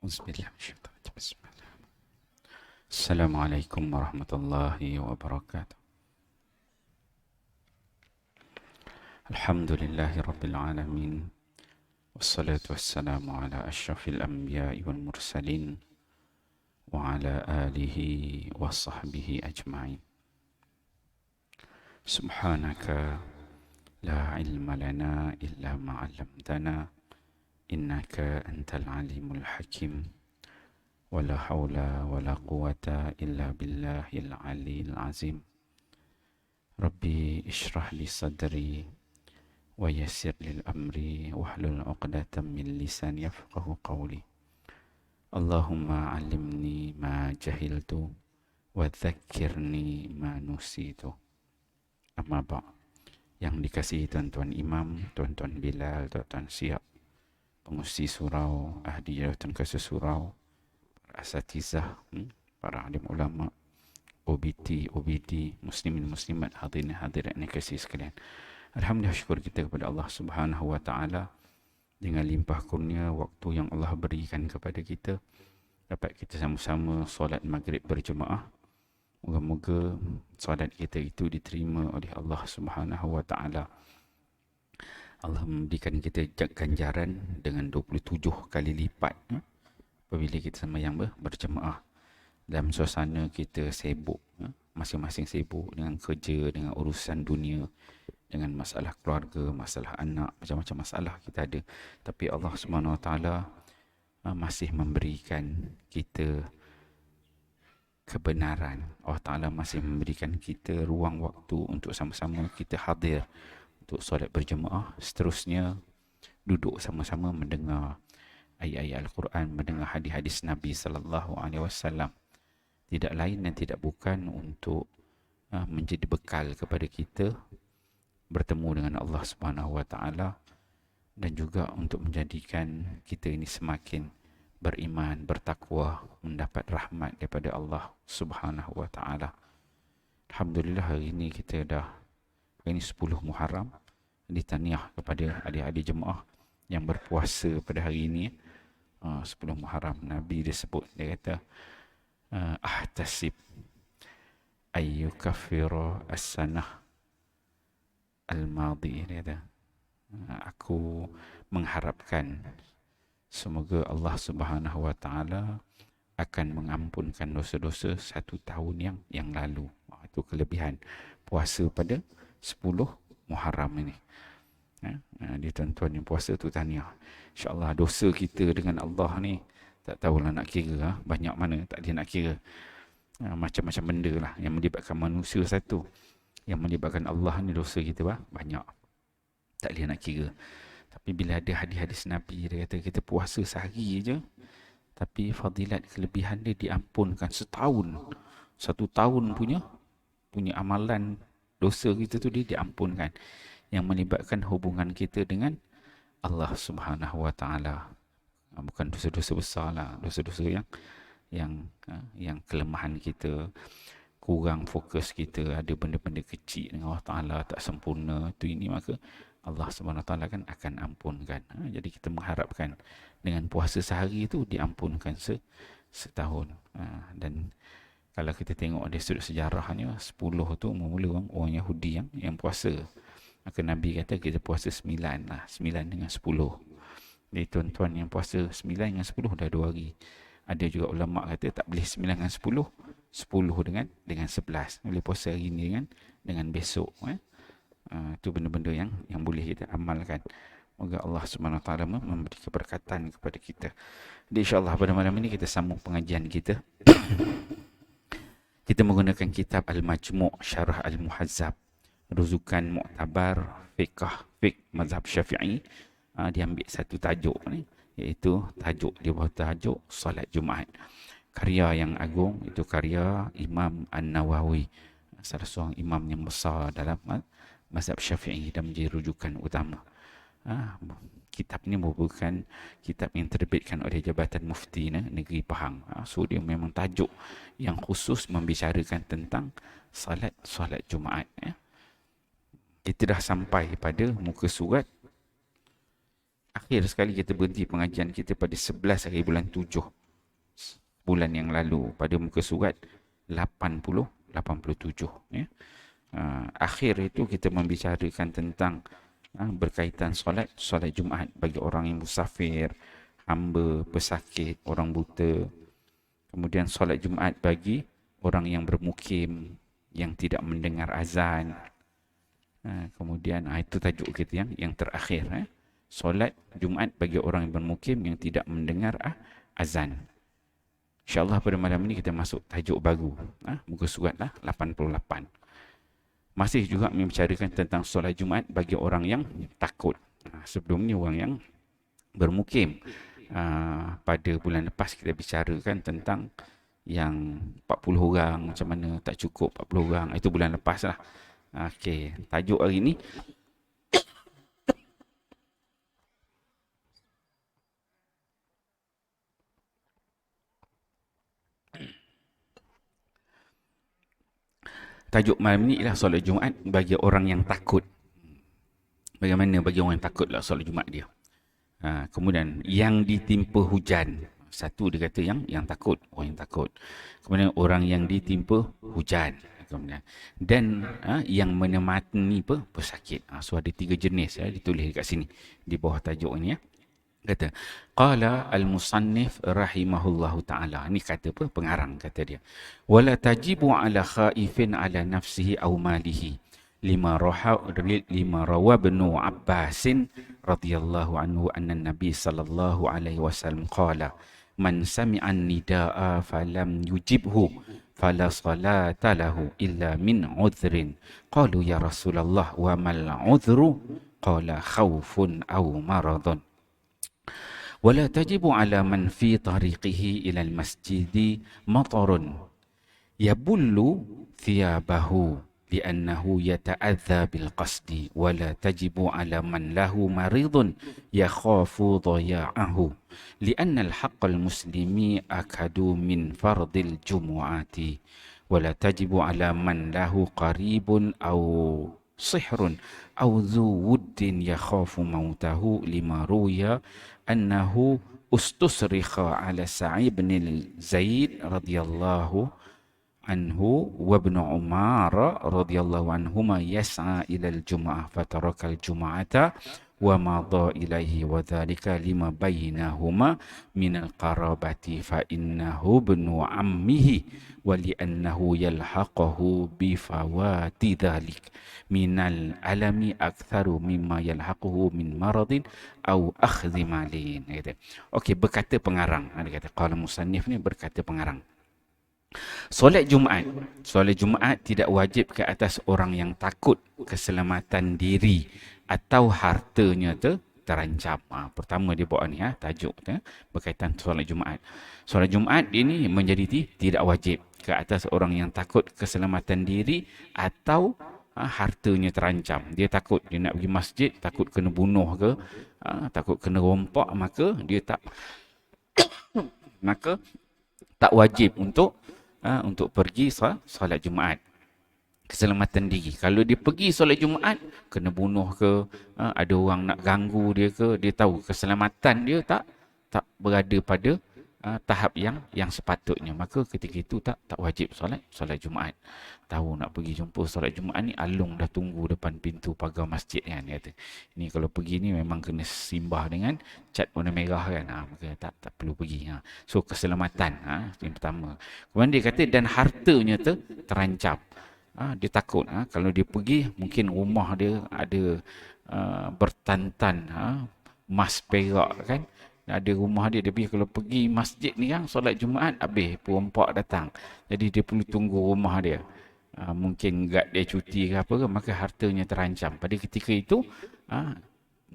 Bismillah. Assalamualaikum warahmatullahi wabarakatuh. Alhamdulillahi rabbil alamin. Wassalatu wassalamu ala asyrafil anbiya'i wal mursalin wa ala alihi wa sahbihi ajma'in. Subhanaka la ilma lana illa ma 'allamtana innaka antal alimul hakim. ولا حول ولا قوة إلا بالله العلي العظيم. ربي اشرح لي صدري ويسر لي الأمر واحلل عقدة من لساني يفقه قولي. اللهم علمني ما جهلت وذكرني ما نسيت. Amma ba'. Yang dikasihi tuan-tuan imam, tuan-tuan Bilal, tuan-tuan Siap, pengusi surau, ahli jawatan ketua surau, asatizah, para alim ulama, OBT, OBD, muslimin muslimat, hadirin hadirat yang kasih sekalian. Alhamdulillah, syukur kita kepada Allah Subhanahu wa taala dengan limpah kurnia waktu yang Allah berikan kepada kita, dapat kita sama-sama solat maghrib berjemaah. Moga-moga solat kita itu diterima oleh Allah Subhanahu wa taala. Allah memberikan kita ganjaran dengan 27 kali lipat apabila kita sembahyang berjemaah dalam suasana kita sibuk, masing-masing sibuk dengan kerja, dengan urusan dunia, dengan masalah keluarga, masalah anak, macam-macam masalah kita ada. Tapi Allah Subhanahu Wa Taala masih memberikan kita kebenaran. Allah Taala masih memberikan kita ruang waktu untuk sama-sama kita hadir untuk solat berjemaah. Seterusnya duduk sama-sama mendengar ayat-ayat Al-Quran, mendengar hadis-hadis Nabi sallallahu alaihi wasallam. Tidak lain dan tidak bukan untuk menjadi bekal kepada kita bertemu dengan Allah Subhanahu wa taala dan juga untuk menjadikan kita ini semakin beriman, bertakwa, mendapat rahmat daripada Allah Subhanahu wa taala. Alhamdulillah, hari ini kita hari ini 10 Muharram. Ditaniah kepada adik-adik jemaah yang berpuasa pada hari ini. 10 Muharram, Nabi dia sebut, dia kata ahtasib ayyukaffira as-sanah al-madhi. Dia kata, aku mengharapkan semoga Allah Subhanahu wa taala akan mengampunkan dosa-dosa satu tahun yang lalu. Itu kelebihan puasa pada 10 Muharram ini. Dia tuan-tuan yang puasa tu tahniah. InsyaAllah dosa kita dengan Allah ni tak tahulah nak kira, banyak mana tak dia nak kira. Macam-macam benda lah yang melibatkan manusia satu, yang melibatkan Allah ni dosa kita banyak, tak dia nak kira. Tapi bila ada hadis-hadis Nabi, dia kata kita puasa sehari je, tapi fadilat kelebihan dia diampunkan setahun. Satu tahun punya amalan dosa kita tu dia diampunkan, yang melibatkan hubungan kita dengan Allah Subhanahu wa taala. Bukan dosa-dosa besar lah, dosa-dosa yang kelemahan kita, kurang fokus kita, ada benda-benda kecil dengan Allah taala tak sempurna tu ini, maka Allah Subhanahu wa taala kan akan ampunkan. Jadi kita mengharapkan dengan puasa sehari itu diampunkan setahun. Dan kalau kita tengok dari sudut sejarahnya, 10 tu mula orang Yahudi yang puasa. Maka Nabi kata kita puasa 9 lah, 9 dengan 10. Jadi tuan-tuan yang puasa 9 dengan 10 dah 2 hari. Ada juga ulama kata tak boleh 9 dengan 10, 10 dengan 11. Boleh puasa hari ni dengan besok. Itu benda-benda yang boleh kita amalkan. Moga Allah Subhanahu Wa Taala memberi keberkatan kepada kita. Jadi insya-Allah pada malam ini kita sambung pengajian kita. Kita menggunakan kitab Al-Majmu' Syarah Al-Muhazzab, rujukan muktabar fiqh mazhab Syafi'i. Dia ambil satu tajuk ni, iaitu tajuk di bawah tajuk Salat Jumaat. Karya yang agung itu karya Imam An-Nawawi, salah seorang imam yang besar dalam mazhab Syafi'i dan menjadi rujukan utama. Kitab ni merupakan kitab yang terbitkan oleh Jabatan Mufti Negeri Pahang. So dia memang tajuk yang khusus membicarakan tentang salat Jumaat. Kita dah sampai pada muka surat Akhir sekali kita berhenti pengajian kita pada 11 hari bulan 7 bulan yang lalu pada muka surat 80 87 ya. Akhir itu kita membicarakan tentang berkaitan solat Jumaat bagi orang yang musafir, hamba, pesakit, orang buta. Kemudian solat Jumaat bagi orang yang bermukim, yang tidak mendengar azan. Kemudian itu tajuk kita yang terakhir. Solat Jumaat bagi orang yang bermukim yang tidak mendengar azan. InsyaAllah pada malam ini kita masuk tajuk baru. Muka surat 88. Masih juga membicarakan tentang solat Jumaat bagi orang yang takut. Sebelum ni orang yang bermukim. Pada bulan lepas kita bicarakan tentang yang 40 orang, macam mana tak cukup 40 orang. Itu bulan lepas lah. Okey, tajuk hari ni tajuk malam ni ialah solat Jumaat bagi orang yang takut. Bagaimana bagi orang yang takut lah solat Jumaat dia. Kemudian yang ditimpa hujan. Satu dia kata yang takut, orang yang takut. Kemudian orang yang ditimpa hujan. Kemudian dan yang menemani pesakit. So ada 3 jenis ditulis dekat sini di bawah tajuk ini Kata qala al-musannif rahimahullahu taala. Ni kata pengarang kata dia. Wala tajibu ala khaifin ala nafsihi aw malihi. Lima rawa ibnu Abbas radhiyallahu anhu anna Nabi sallallahu alaihi wasallam qala man sami'a an-nidaa falam yujibhu fala salata lahu illa min udhrin. Qalu ya Rasulullah wa mal udhru? Qala khawfun aw maradun. ولا تجب على من في طريقه إلى المسجد مطر يبل ثيابه لأنه يتأذى بالقصد ولا تجب على من له مريض يخاف ضياعه لأن الحق المسلم أكد من فرض الجمعات ولا تجب على من له قريب أو صحر أو ذو ود يخاف موته لما روي أنه استصرخ على سعيد بن زيد رضي الله عنه وابن عمر رضي الله عنهما يسعى إلى الجمعة فترك الجمعة ومضى إليه وذلك لما بينهما من القرابة فإنه ابن عمه ولأنه يلحقه بفوات ذلك من الألم أكثر مما يلحقه من مرض أو أخذ مالين. Okey, berkata pengarang. Dia kata qala musannif ni berkata pengarang. Solat Jumaat tidak wajib ke atas orang yang takut keselamatan diri atau hartanya terancam. Pertama dia bawa ni tajuk berkaitan solat Jumaat. Solat Jumaat ini menjadi tidak wajib ke atas orang yang takut keselamatan diri atau hartanya terancam. Dia takut dia nak pergi masjid, takut kena bunuh ke, takut kena rompak, maka dia tak wajib untuk pergi solat Jumaat. Keselamatan diri. Kalau dia pergi solat Jumaat, kena bunuh ke, ada orang nak ganggu dia ke, dia tahu keselamatan dia tak berada pada tahap yang sepatutnya. Maka ketika itu tak wajib solat Jumaat. Tahu nak pergi jumpa solat Jumaat ni, alung dah tunggu depan pintu pagar masjid kan. Dia kata, ni kalau pergi ni memang kena simbah dengan cat warna merah kan. Maka tak perlu pergi. So keselamatan yang pertama. Kemudian dia kata dan hartanya terancam. Dia takut kalau dia pergi mungkin rumah dia ada bertantan emas perak kan. Ada rumah dia pergi, kalau pergi masjid ni kan solat Jumaat habis perompak datang. Jadi dia perlu tunggu rumah dia. Mungkin gad dia cuti ke apa ke, maka hartanya terancam. Pada ketika itu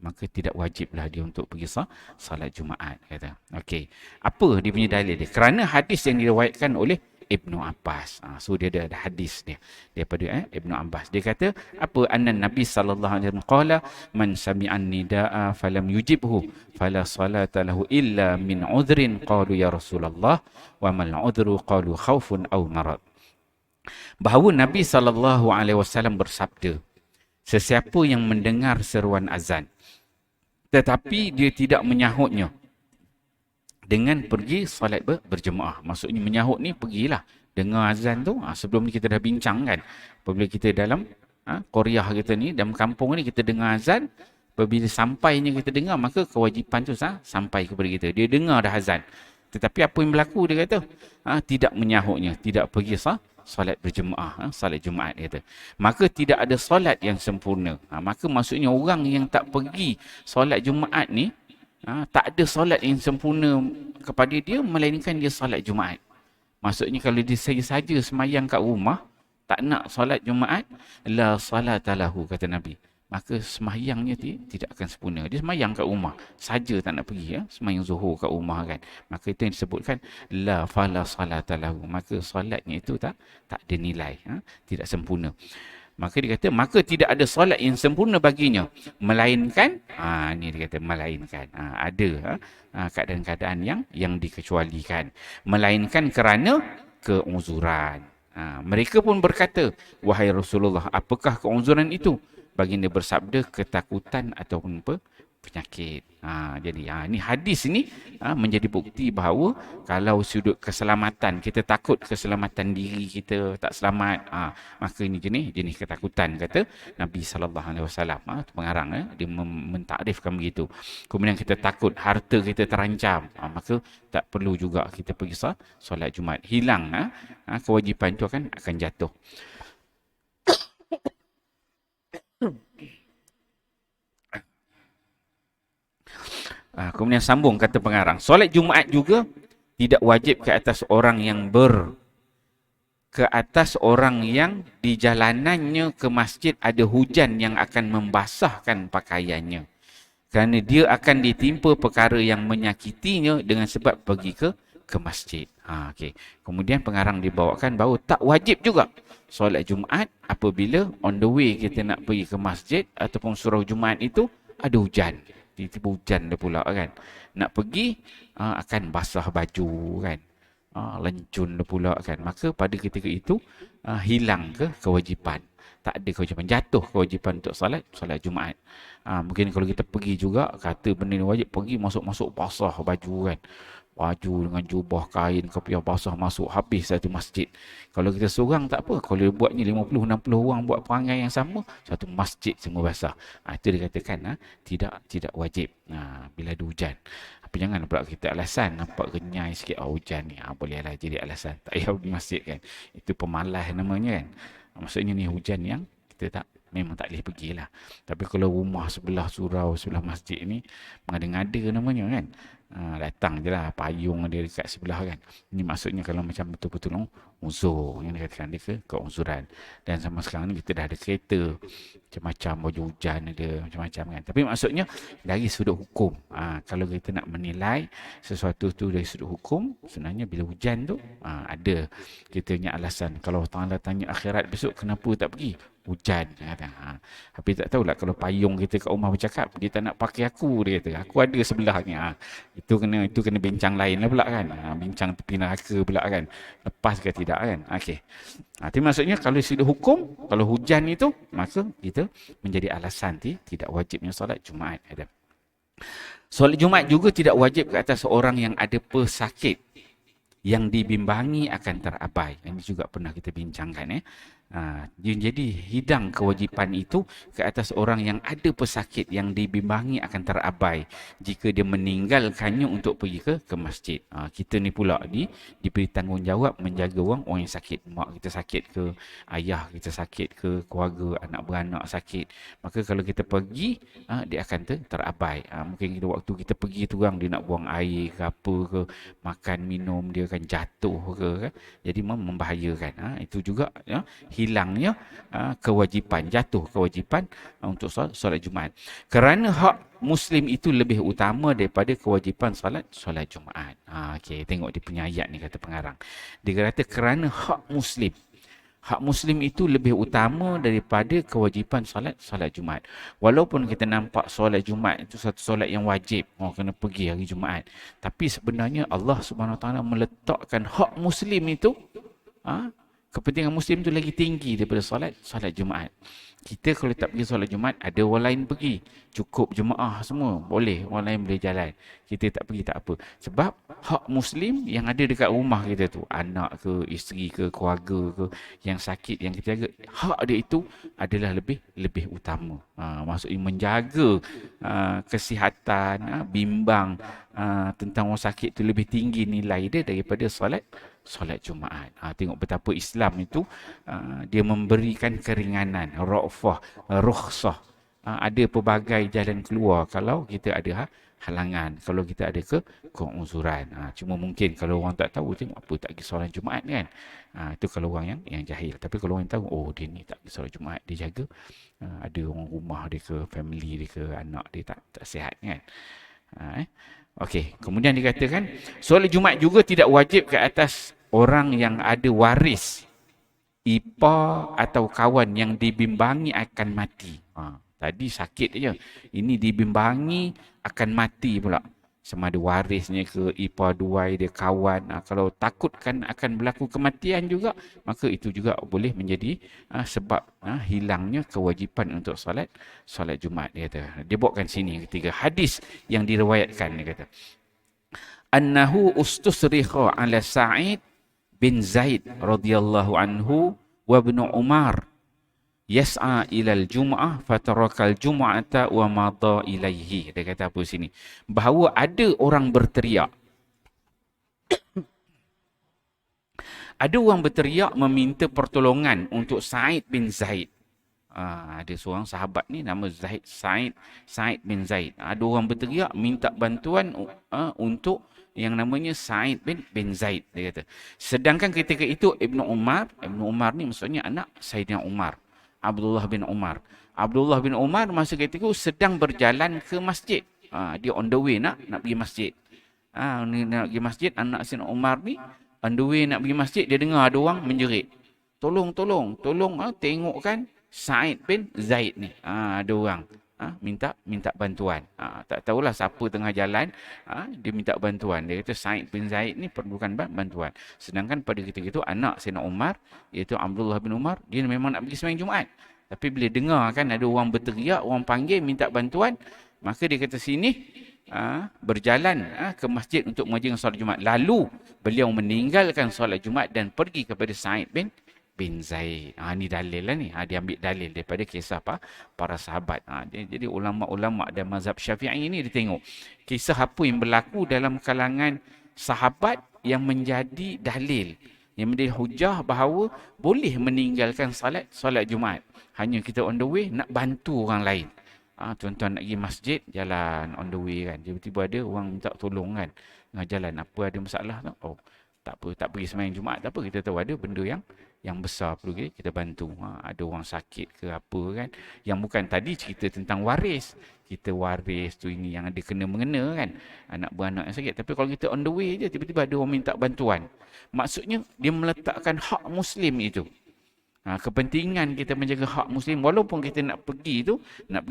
maka tidak wajiblah dia untuk pergi salat Jumaat kata. Okey. Apa dia punya dalil dia? Kerana hadis yang diriwayatkan oleh Ibnu Abbas. So dia ada hadis dia daripada Ibnu Abbas. Dia kata apa anna Nabi sallallahu alaihi wasallam qala man sami'an nidaa falam yujibhu fala salata lahu illa min udhrin qalu ya Rasulullah wa mal udhru qalu khaufun aw marad. Bahawa Nabi sallallahu alaihi wasallam bersabda, sesiapa yang mendengar seruan azan tetapi dia tidak menyahutnya dengan pergi solat berjemaah. Maksudnya menyahut ni pergilah dengar azan tu. Sebelum ni kita dah bincang kan, apabila kita dalam Korea kita ni, dalam kampung ni kita dengar azan, apabila sampainya kita dengar, maka kewajipan tu sampai kepada kita. Dia dengar dah azan, tetapi apa yang berlaku, dia kata tidak menyahutnya, tidak pergi solat berjemaah, solat Jumaat, dia kata. Maka tidak ada solat yang sempurna. Maka maksudnya orang yang tak pergi solat Jumaat ni, tak ada solat yang sempurna kepada dia, melainkan dia solat Jumaat. Maksudnya kalau dia saja semayang kat rumah, tak nak solat Jumaat, la salata lahu, kata Nabi. Maka semayangnya tidak akan sempurna. Dia semayang kat rumah saja, tak nak pergi, semayang zuhur kat rumah kan. Maka itu yang disebutkan la fala salata lahu. Maka solatnya itu tak ada nilai, tidak sempurna. Maka dia kata, maka tidak ada solat yang sempurna baginya, melainkan, ni dia kata melainkan, ada keadaan-keadaan yang dikecualikan, melainkan kerana keuzuran. Mereka pun berkata, wahai Rasulullah, apakah keuzuran itu? Baginda bersabda, ketakutan ataupun penyakit. Jadi ni hadis ni menjadi bukti bahawa kalau sudut keselamatan, kita takut keselamatan diri kita tak selamat, maka ini jenis ketakutan, kata Nabi SAW. Pengarang dia mentakrifkan begitu. Kemudian kita takut harta kita terancam, maka tak perlu juga kita pergi solat Jumaat. Hilang kewajipan itu akan jatuh. Kemudian sambung kata pengarang, solat Jumaat juga tidak wajib ke atas orang yang di jalanannya ke masjid ada hujan yang akan membasahkan pakaiannya, kerana dia akan ditimpa perkara yang menyakitinya dengan sebab pergi ke masjid. Okay. Kemudian pengarang dibawakan bahawa tak wajib juga solat Jumaat apabila on the way kita nak pergi ke masjid ataupun surau Jumaat itu ada hujan. Tiba-tiba hujan dia pula kan. Nak pergi akan basah baju kan. Lencun dia pula kan. Maka pada ketika itu hilang ke kewajipan. Tak ada kewajipan. Jatuh kewajipan untuk solat Jumaat. Mungkin kalau kita pergi juga, kata benda ni wajib, pergi masuk-masuk basah baju kan. Baju dengan jubah kain kopiah basah masuk, habis satu masjid. Kalau kita seorang tak apa, kalau buatnya 50-60 orang buat perangai yang sama, satu masjid semua basah. Itu dikatakan tidak wajib bila ada hujan. Tapi jangan pula kita alasan nampak renyai sikit, hujan ni bolehlah jadi alasan tak payah pergi masjid kan. Itu pemalas namanya kan. Maksudnya ni hujan yang kita memang tak boleh pergilah. Tapi kalau rumah sebelah surau, sebelah masjid ni mengada-ngada namanya kan, datang je lah, payung dia dekat sebelah kan. Ini maksudnya kalau macam betul-betul uzur, yang dikatakan dia keuzuran. Dan sama sekarang ni kita dah ada kereta macam-macam, baju hujan ada macam-macam kan. Tapi maksudnya dari sudut hukum, kalau kita nak menilai sesuatu tu dari sudut hukum, sebenarnya bila hujan tu ada kita punya alasan. Kalau Allah tanya akhirat besok, kenapa tak pergi? Hujan. Tapi tak tahulah kalau payung kita kat rumah bercakap, dia tak nak pakai aku, dia kata aku ada sebelahnya. Itu kena bincang lain lah pula kan. Bincang tepi neraka pula kan. Lepas ke tidak kan. Okey. Itu maksudnya kalau sudut hukum, kalau hujan itu, maka kita menjadi alasan tidak wajibnya solat Jumaat. Solat Jumaat juga tidak wajib ke atas seorang yang ada pesakit yang dibimbangi akan terabai. Ini juga pernah kita bincangkan. Jadi hidang kewajipan itu ke atas orang yang ada pesakit yang dibimbangi akan terabai jika dia meninggalkannya untuk pergi ke masjid. Kita ni pula diberi tanggungjawab menjaga orang yang sakit. Mak kita sakit ke, ayah kita sakit ke, keluarga, anak beranak sakit. Maka kalau kita pergi, dia akan terabai. Mungkin waktu kita pergi tu orang dia nak buang air ke apa ke, makan minum dia akan jatuh ke kan? Jadi membahayakan. Itu juga hilangnya kewajipan, jatuh kewajipan untuk solat Jumaat. Kerana hak Muslim itu lebih utama daripada kewajipan solat Jumaat. Okey, tengok di punya ayat ni kata pengarang. Dia kata kerana hak Muslim itu lebih utama daripada kewajipan solat Jumaat. Walaupun kita nampak solat Jumaat itu satu solat yang wajib, kena pergi hari Jumaat. Tapi sebenarnya Allah Subhanahu Wa Taala meletakkan hak Muslim itu Kepentingan Muslim tu lagi tinggi daripada solat Jumaat. Kita kalau tak pergi solat Jumaat, ada orang lain pergi. Cukup jemaah semua. Boleh. Orang lain boleh jalan. Kita tak pergi tak apa. Sebab hak Muslim yang ada dekat rumah kita tu. Anak ke, isteri ke, keluarga ke, yang sakit, yang kita jaga. Hak dia itu adalah lebih utama. Maksudnya menjaga kesihatan, bimbang tentang orang sakit tu lebih tinggi nilai dia daripada solat Jumaat. Tengok betapa Islam itu dia memberikan keringanan, rukhsah. Ada pelbagai jalan keluar kalau kita ada halangan, kalau kita ada keuzuran. Cuma mungkin kalau orang tak tahu, tengok apa tak pergi solat Jumaat kan. Itu kalau orang yang jahil. Tapi kalau orang tahu, oh dia ni tak pergi solat Jumaat, dia jaga ada orang rumah dia ke, family dia ke, anak dia tak sihat kan. Okey, kemudian dikatakan solat Jumaat juga tidak wajib ke atas orang yang ada waris, ipar atau kawan yang dibimbangi akan mati. Tadi sakit je. Ini dibimbangi akan mati pula. Sama ada warisnya ke, ipar duai dia, kawan. Kalau takutkan akan berlaku kematian juga, maka itu juga boleh menjadi sebab hilangnya kewajipan untuk solat Jumaat. Dia kata. Dia bawakan sini ketiga hadis yang diriwayatkan. Dia kata, annahu ustusrikha ala Sa'id bin Zaid radhiyallahu anhu wa ibn Umar yas'a ilal jum'ah fatarakal jum'ata wa madha ilaihi. Dia kata apa sini? Bahawa ada orang berteriak. Ada orang berteriak meminta pertolongan untuk Sa'id bin Zaid. Ada seorang sahabat ni nama Sa'id bin Zaid. Ada orang berteriak minta bantuan untuk yang namanya Sa'id bin Zaid, dia kata. Sedangkan ketika itu Ibnu Umar ni maksudnya anak Sayyidina Umar, Abdullah bin Umar. Abdullah bin Umar masa ketika itu sedang berjalan ke masjid. Dia on the way nak pergi masjid. Nak pergi masjid, anak Sayyidina Umar ni on the way nak pergi masjid, dia dengar ada orang menjerit. Tolong, tengok kan Sa'id bin Zaid ni. Ada orang minta bantuan. Tak tahulah siapa tengah jalan, dia minta bantuan. Dia kata Sa'id bin Zaid ni perlukan bantuan. Sedangkan pada ketika itu anak Sayyidina Umar, iaitu Abdullah bin Umar, dia memang nak pergi sembahyang Jumaat. Tapi bila dengar kan ada orang berteriak, orang panggil minta bantuan, maka dia kata sini berjalan ke masjid untuk mengajikan solat Jumaat. Lalu beliau meninggalkan solat Jumaat dan pergi kepada Sa'id bin Zaid. Ni dalil lah ni. Dia ambil dalil daripada kisah para sahabat. Jadi ulama-ulama dan mazhab Syafi'i ini dia tengok kisah apa yang berlaku dalam kalangan sahabat yang menjadi dalil, yang menjadi hujah bahawa boleh meninggalkan solat Jumaat. Hanya kita on the way nak bantu orang lain. Tuan-tuan nak pergi masjid, jalan on the way kan. Tiba-tiba ada orang minta tolong kan. Tengah jalan, apa ada masalah tak? Oh, tak apa, tak pergi sembahyang Jumaat, tak apa. Kita tahu ada benda yang besar perlu kita bantu. Ada orang sakit ke apa kan. Yang bukan tadi cerita tentang waris. Kita waris tu ini yang ada kena-mengena kan. Anak beranak yang sakit. Tapi kalau kita on the way je, tiba-tiba ada orang minta bantuan. Maksudnya, dia meletakkan hak Muslim itu. Kepentingan kita menjaga hak Muslim, walaupun kita nak pergi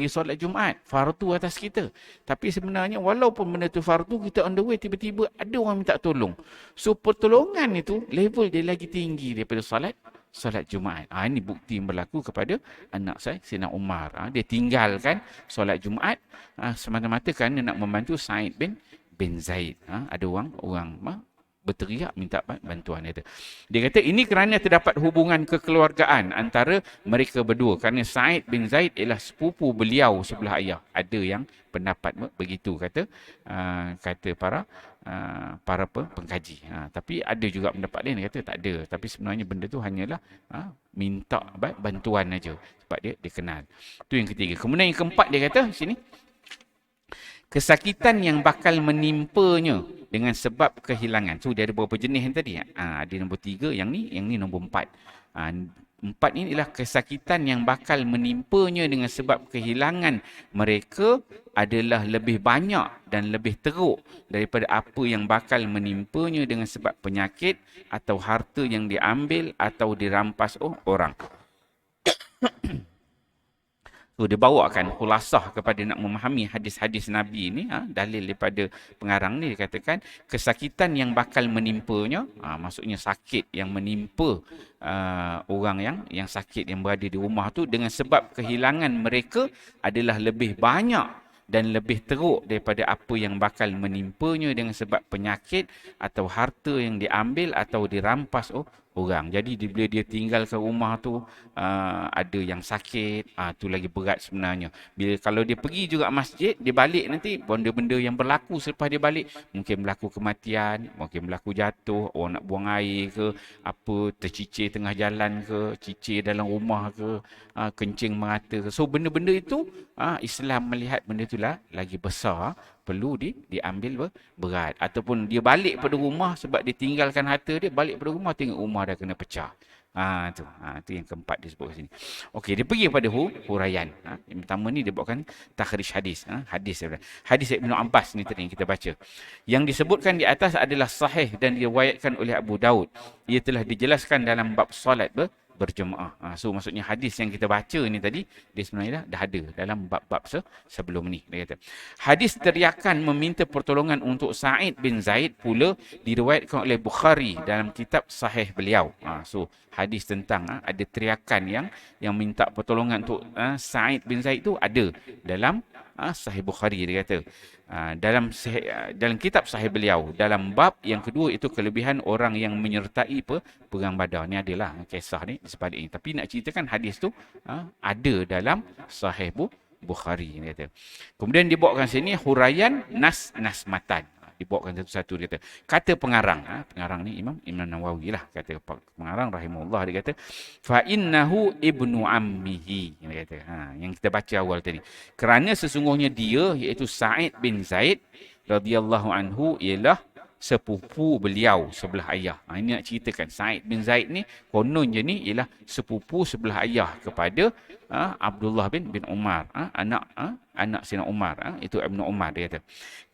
solat Jumaat, fardu atas kita. Tapi sebenarnya walaupun benda tu fardu, kita on the way, tiba-tiba ada orang minta tolong. So pertolongan itu level dia lagi tinggi daripada solat Jumaat. Ini bukti yang berlaku kepada anak saya, Sayyidina Umar. Dia tinggalkan solat Jumaat semata-mata kerana nak membantu Sa'id bin Zaid. Ada orang berteriak minta bantuan. Dia kata ini kerana terdapat hubungan kekeluargaan antara mereka berdua. Kerana Sa'id bin Zaid ialah sepupu beliau sebelah ayah. Ada yang pendapat begitu kata para pengkaji. Tapi ada juga pendapat lain kata tak ada. Tapi sebenarnya benda tu hanyalah minta bantuan aja sebab dia kenal. Itu yang ketiga. Kemudian yang keempat dia kata sini, kesakitan yang bakal menimpanya dengan sebab kehilangan. So, dia ada beberapa jenis yang tadi. Ada nombor 3, yang ni nombor 4. 4 ini adalah kesakitan yang bakal menimpanya dengan sebab kehilangan mereka adalah lebih banyak dan lebih teruk daripada apa yang bakal menimpanya dengan sebab penyakit atau harta yang diambil atau dirampas orang. So dia bawakan khulasah kepada nak memahami hadis-hadis Nabi ni, dalil daripada pengarang ni dikatakan kesakitan yang bakal menimpanya, maksudnya sakit yang menimpa orang yang sakit yang berada di rumah tu dengan sebab kehilangan mereka adalah lebih banyak dan lebih teruk daripada apa yang bakal menimpanya dengan sebab penyakit atau harta yang diambil atau dirampas orang. Jadi bila dia tinggal ke rumah tu, ada yang sakit, tu lagi berat sebenarnya. Kalau dia pergi juga masjid, dia balik nanti benda-benda yang berlaku selepas dia balik, mungkin berlaku kematian, mungkin berlaku jatuh, orang nak buang air ke, apa tercicir tengah jalan ke, cicir dalam rumah ke, kencing merata ke. So benda-benda itu Islam melihat benda itulah lagi besar, perlu diambil berat. Ataupun dia balik pada rumah sebab dia tinggalkan harta dia, balik pada rumah tengok rumah dah kena pecah. Tu yang keempat disebut sini. Okey, dia pergi pada huraian. Yang pertama ni dia buatkan takhrij hadis. Hadis Ibnu Abbas ni tadi yang kita baca. Yang disebutkan di atas adalah sahih dan diriwayatkan oleh Abu Daud. Ia telah dijelaskan dalam bab solat berjemaah. So maksudnya hadis yang kita baca ni tadi, dia sebenarnya dah ada dalam bab-bab sebelum ni. Dia kata, hadis teriakan meminta pertolongan untuk Sa'id bin Zaid pula diriwayatkan oleh Bukhari dalam kitab sahih beliau. So hadis tentang ada teriakan yang minta pertolongan untuk Sa'id bin Zaid tu ada dalam Sahih Bukhari, dia kata. Dalam kitab sahih beliau, dalam bab yang kedua itu kelebihan orang yang menyertai perang Badar. Ni adalah kisah ni di sebalik ini. Tapi nak ceritakan hadis tu ada dalam Sahih Bukhari, dia kata. Kemudian dibawakan sini huraian nas matan. Dibawakan satu-satu, dia kata pengarang, pengarang ni Imam Nawawi lah, kata pengarang rahimahullah, dia kata fa innahu ibnu ammihi, dia kata yang kita baca awal tadi, kerana sesungguhnya dia iaitu Sa'id bin Zaid radhiyallahu anhu ialah sepupu beliau sebelah ayah. Ini nak ceritakan Sa'id bin Zaid ni kononnya ni ialah sepupu sebelah ayah kepada Abdullah bin Umar, anak Sayyidina Umar, itu Ibnu Umar, dia kata.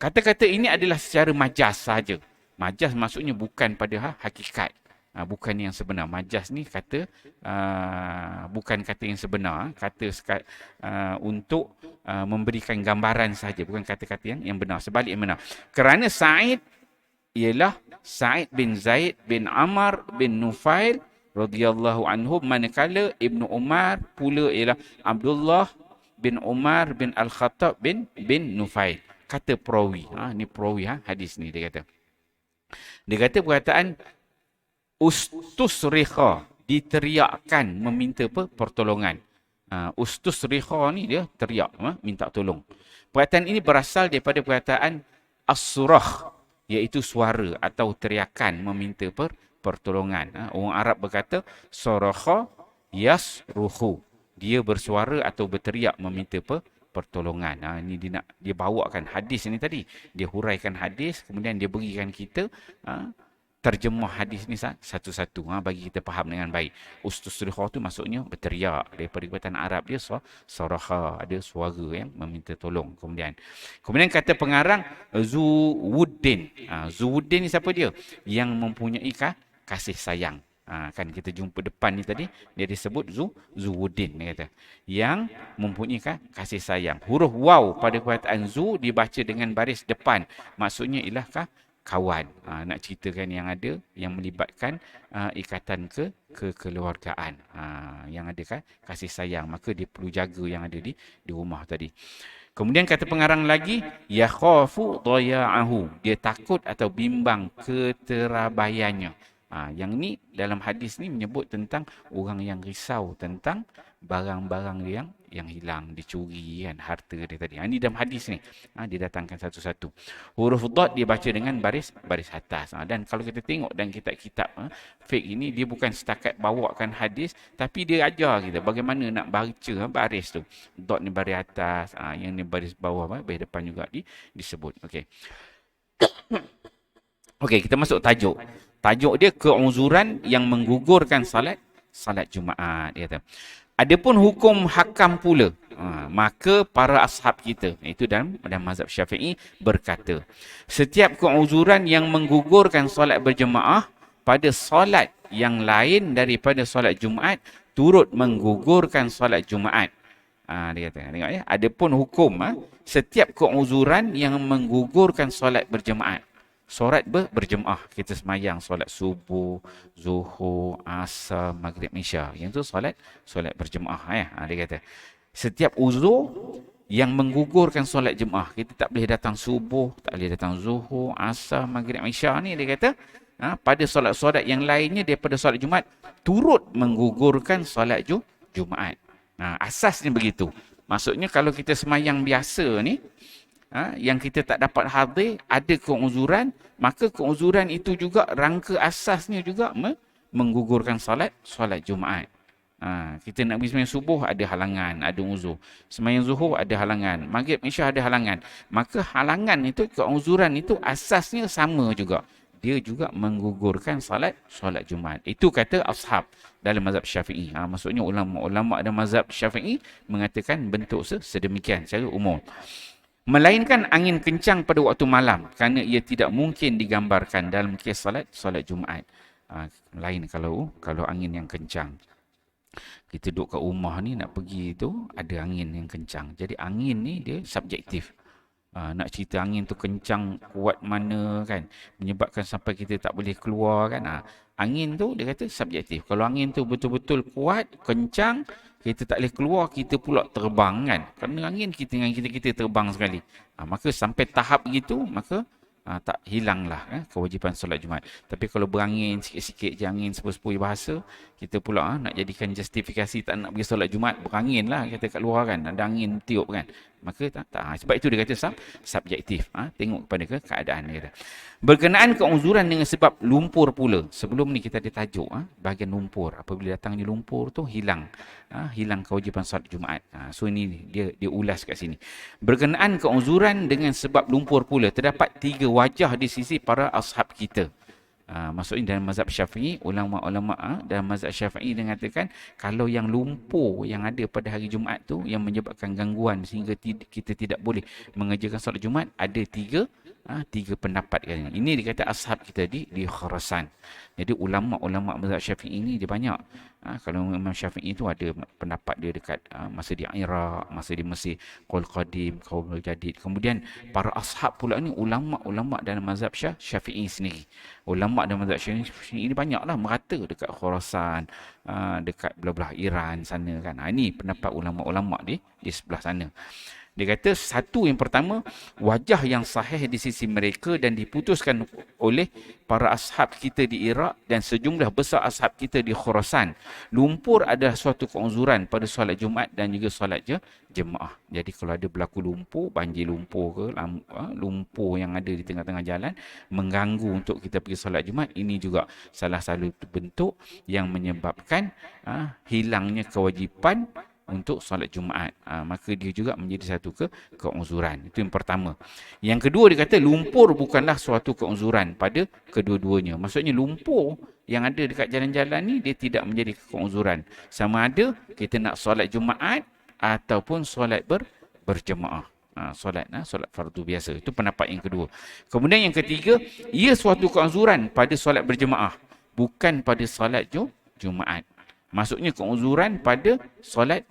Kata-kata ini adalah secara majaz saja. Majaz maksudnya bukan pada hakikat. Bukan yang sebenar. Majaz ni kata bukan kata yang sebenar, kata untuk memberikan gambaran saja, bukan kata-kata yang benar. Sebalik yang benar. Kerana Sa'id ialah Sa'id bin Zaid bin Amr bin Nufail radhiyallahu anhu, manakala Ibnu Umar pula ialah Abdullah bin Umar bin Al-Khattab bin Nufail. Kata perawi, ni perawi hadis ni, dia kata. Dia kata perkataan ustusrikha, diteriakkan meminta pertolongan. Ustusrikha ni dia teriak, minta tolong. Perkataan ini berasal daripada perkataan as-surah, iaitu suara atau teriakan meminta pertolongan. Orang Arab berkata saraha yasruhu, dia bersuara atau berteriak meminta pertolongan. Ini dia bawakan hadis ini tadi, dia huraikan hadis, kemudian dia berikan kita terjemah hadis ni satu-satu, bagi kita faham dengan baik. Ustusrikha tu maksudnya berteriak, daripada perkataan Arab dia saraha, ada suara yang meminta tolong. Kemudian kata pengarang Zuwuddin. Zuwuddin ni siapa dia? Yang mempunyai kasih sayang. Kan kita jumpa depan ni tadi, dia disebut Zuwuddin, dia kata, yang mempunyai kasih sayang. Huruf waw pada perkataan zu dibaca dengan baris depan, maksudnya ialah kawan. Nak ceritakan yang ada, yang melibatkan ikatan kekeluargaan, yang ada kasih sayang, maka dia perlu jaga yang ada di rumah tadi. Kemudian kata pengarang lagi, yakhafu daya'ahu, dia takut atau bimbang keterabaiannya. Yang ni dalam hadis ni menyebut tentang orang yang risau tentang barang-barang yang hilang, dicuri, kan, harta dia tadi. Ini dalam hadis ni, didatangkan satu-satu. Huruf dot dia baca dengan baris atas. Dan kalau kita tengok dan kitab-kitab fiqh ini, dia bukan setakat bawakan hadis, tapi dia ajar kita bagaimana nak baca baris tu. Dot ni baris atas, yang ni baris bawah, baris depan juga disebut. Okey. Okey, kita masuk tajuk. Tajuk dia keuzuran yang menggugurkan salat Jumaat, dia kata. Adapun hukum hakam pula, maka para ashab kita, itu dalam mazhab Syafi'i, berkata, setiap keuzuran yang menggugurkan solat berjemaah pada solat yang lain daripada solat Jumaat turut menggugurkan solat Jumaat. Dia kata, tengok ya. Adapun hukum, setiap keuzuran yang menggugurkan solat berjemaat. Solat berjemaah. Kita semayang solat subuh, zuhur, asar, maghrib, isya. Yang tu solat berjemaah ya. Dia kata, setiap uzur yang menggugurkan solat jemaah. Kita tak boleh datang subuh, tak boleh datang zuhur, asar, maghrib, isya ni dia kata, pada solat-solat yang lainnya daripada solat Jumaat turut menggugurkan solat Jumaat. Asasnya begitu. Maksudnya kalau kita semayang biasa ni, yang kita tak dapat hadir, ada keuzuran, maka keuzuran itu juga rangka asasnya juga menggugurkan solat Jumaat. Kita nak pergi semayang subuh ada halangan, ada uzur. Semayang zuhur ada halangan, maghrib isya ada halangan. Maka halangan itu, keuzuran itu asasnya sama juga. Dia juga menggugurkan solat Jumaat. Itu kata ashab dalam mazhab Syafi'i. Maksudnya ulama-ulama dalam mazhab Syafi'i mengatakan bentuk sedemikian secara umum. Melainkan angin kencang pada waktu malam, kerana ia tidak mungkin digambarkan dalam kes solat Jumaat. Lain kalau angin yang kencang. Kita duduk kat rumah ni nak pergi tu ada angin yang kencang. Jadi angin ni dia subjektif. Nak cerita angin tu kencang kuat mana kan, menyebabkan sampai kita tak boleh keluar kan. Angin tu dia kata subjektif. Kalau angin tu betul-betul kuat, kencang, kita tak boleh keluar, kita pula terbang kan. Kerana angin kita terbang sekali. Maka sampai tahap begitu, maka tak hilanglah kewajipan solat Jumaat. Tapi kalau berangin sikit-sikit je, angin sepoi-sepoi bahasa, kita pula nak jadikan justifikasi tak nak pergi solat Jumaat, berangin lah kita kat luar kan, ada angin tiup kan. Maka tak. Sebab itu dia kata subjektif. Tengok kepada keadaan dia. Berkenaan keuzuran dengan sebab lumpur pula. Sebelum ni kita ada tajuk bahagian lumpur. Apabila datangnya lumpur tu hilang kewajipan solat Jumaat. So ini dia ulas kat sini. Berkenaan keuzuran dengan sebab lumpur pula, terdapat 3 wajah di sisi para ashab kita. Maksudnya dalam mazhab Syafi'i, ulama-ulama dalam mazhab Syafi'i dia mengatakan kalau yang lumpur yang ada pada hari Jumaat tu yang menyebabkan gangguan sehingga kita tidak boleh mengerjakan solat Jumaat, ada 3 pendapat kan. Ini dikata ashab kita di Khurasan. Jadi ulama-ulama mazhab Syafi'i ini dia banyak. Kalau Imam Syafi'i itu ada pendapat dia dekat masa di Iraq, masa di Mesir, Qaul Qadim, Qaul Jadid. Kemudian para ashab pula ni ulama-ulama dalam mazhab Syafi'i sendiri. Ulama dalam mazhab Syafi'i ini banyaklah, merata dekat Khurasan, dekat belah-belah Iran sana kan. Ini pendapat ulama-ulama di sebelah sana. Dia kata satu, yang pertama, wajah yang sahih di sisi mereka dan diputuskan oleh para ashab kita di Iraq dan sejumlah besar ashab kita di Khurasan. Lumpur adalah suatu keuzuran pada solat Jumaat dan juga solat jemaah. Jadi kalau ada berlaku lumpur, banjir lumpur ke, lumpur yang ada di tengah-tengah jalan mengganggu untuk kita pergi solat Jumaat, ini juga salah satu bentuk yang menyebabkan hilangnya kewajipan untuk solat Jumaat. Maka dia juga menjadi satu keuzuran. Itu yang pertama. Yang kedua, dia kata lumpur bukanlah suatu keuzuran pada kedua-duanya. Maksudnya lumpur yang ada dekat jalan-jalan ni dia tidak menjadi keuzuran. Sama ada kita nak solat Jumaat ataupun solat berjemaah. Solat fardu biasa. Itu pendapat yang kedua. Kemudian yang ketiga, ia suatu keuzuran pada solat berjemaah, bukan pada solat Jumaat. Maksudnya keuzuran pada solat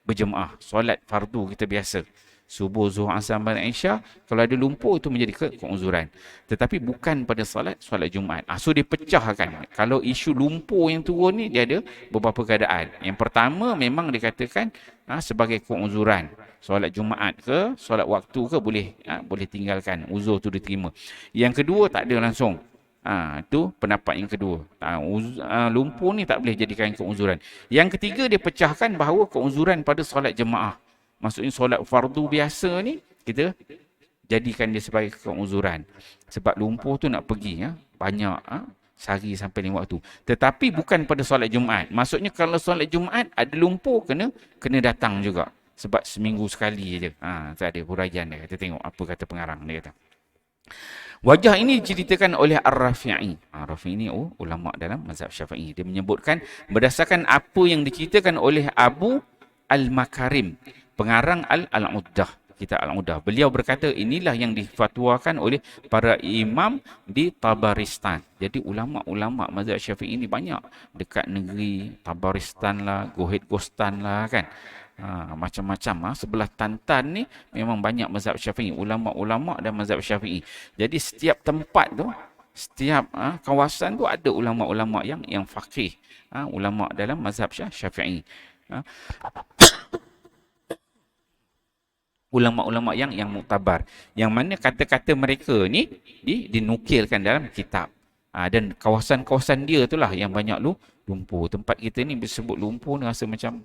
berjemaah, solat fardu kita biasa. Subuh, zuhur, asar, maghrib, isya, kalau ada lumpur itu menjadi keuzuran. Tetapi bukan pada solat Jumaat. So dia pecahkan. Kalau isu lumpur yang turun ni, dia ada beberapa keadaan. Yang pertama memang dikatakan sebagai keuzuran. Solat Jumaat ke, solat waktu ke boleh tinggalkan. Uzur tu diterima. Yang kedua tak ada langsung. Itu pendapat yang kedua. Lumpur ni tak boleh jadikan keuzuran. Yang ketiga, dia pecahkan bahawa keuzuran pada solat jemaah. Maksudnya solat fardu biasa ni kita jadikan dia sebagai keuzuran. Sebab lumpur tu nak pergi banyak sehari sampai 5 waktu. Tetapi bukan pada solat Jumaat. Maksudnya kalau solat Jumaat ada lumpur kena datang juga. Sebab seminggu sekali je. Tak ada huraian dia. Kita tengok apa kata pengarang dia kata. Wajah ini diceritakan oleh Ar-Rafi'i. Ar-Rafi'i ini ulama dalam mazhab Syafi'i. Dia menyebutkan berdasarkan apa yang diceritakan oleh Abu Al-Makarim, pengarang Al-Uddah, kitab Al-Uddah. Beliau berkata inilah yang difatwakan oleh para imam di Tabaristan. Jadi ulama-ulama mazhab Syafi'i ini banyak dekat negeri Tabaristan lah, Gohid Gostan lah kan. Macam-macam. Sebelah Tantan ni memang banyak mazhab Syafi'i, ulama-ulama dan mazhab Syafi'i. Jadi setiap tempat tu, setiap kawasan tu ada ulama-ulama yang faqih, ulama dalam mazhab Syafi'i. Ulama-ulama yang muktabar, yang mana kata-kata mereka ni dinukilkan dalam kitab. Dan kawasan-kawasan dia itulah yang banyak lumpur. Tempat kita ni disebut lumpur ni rasa macam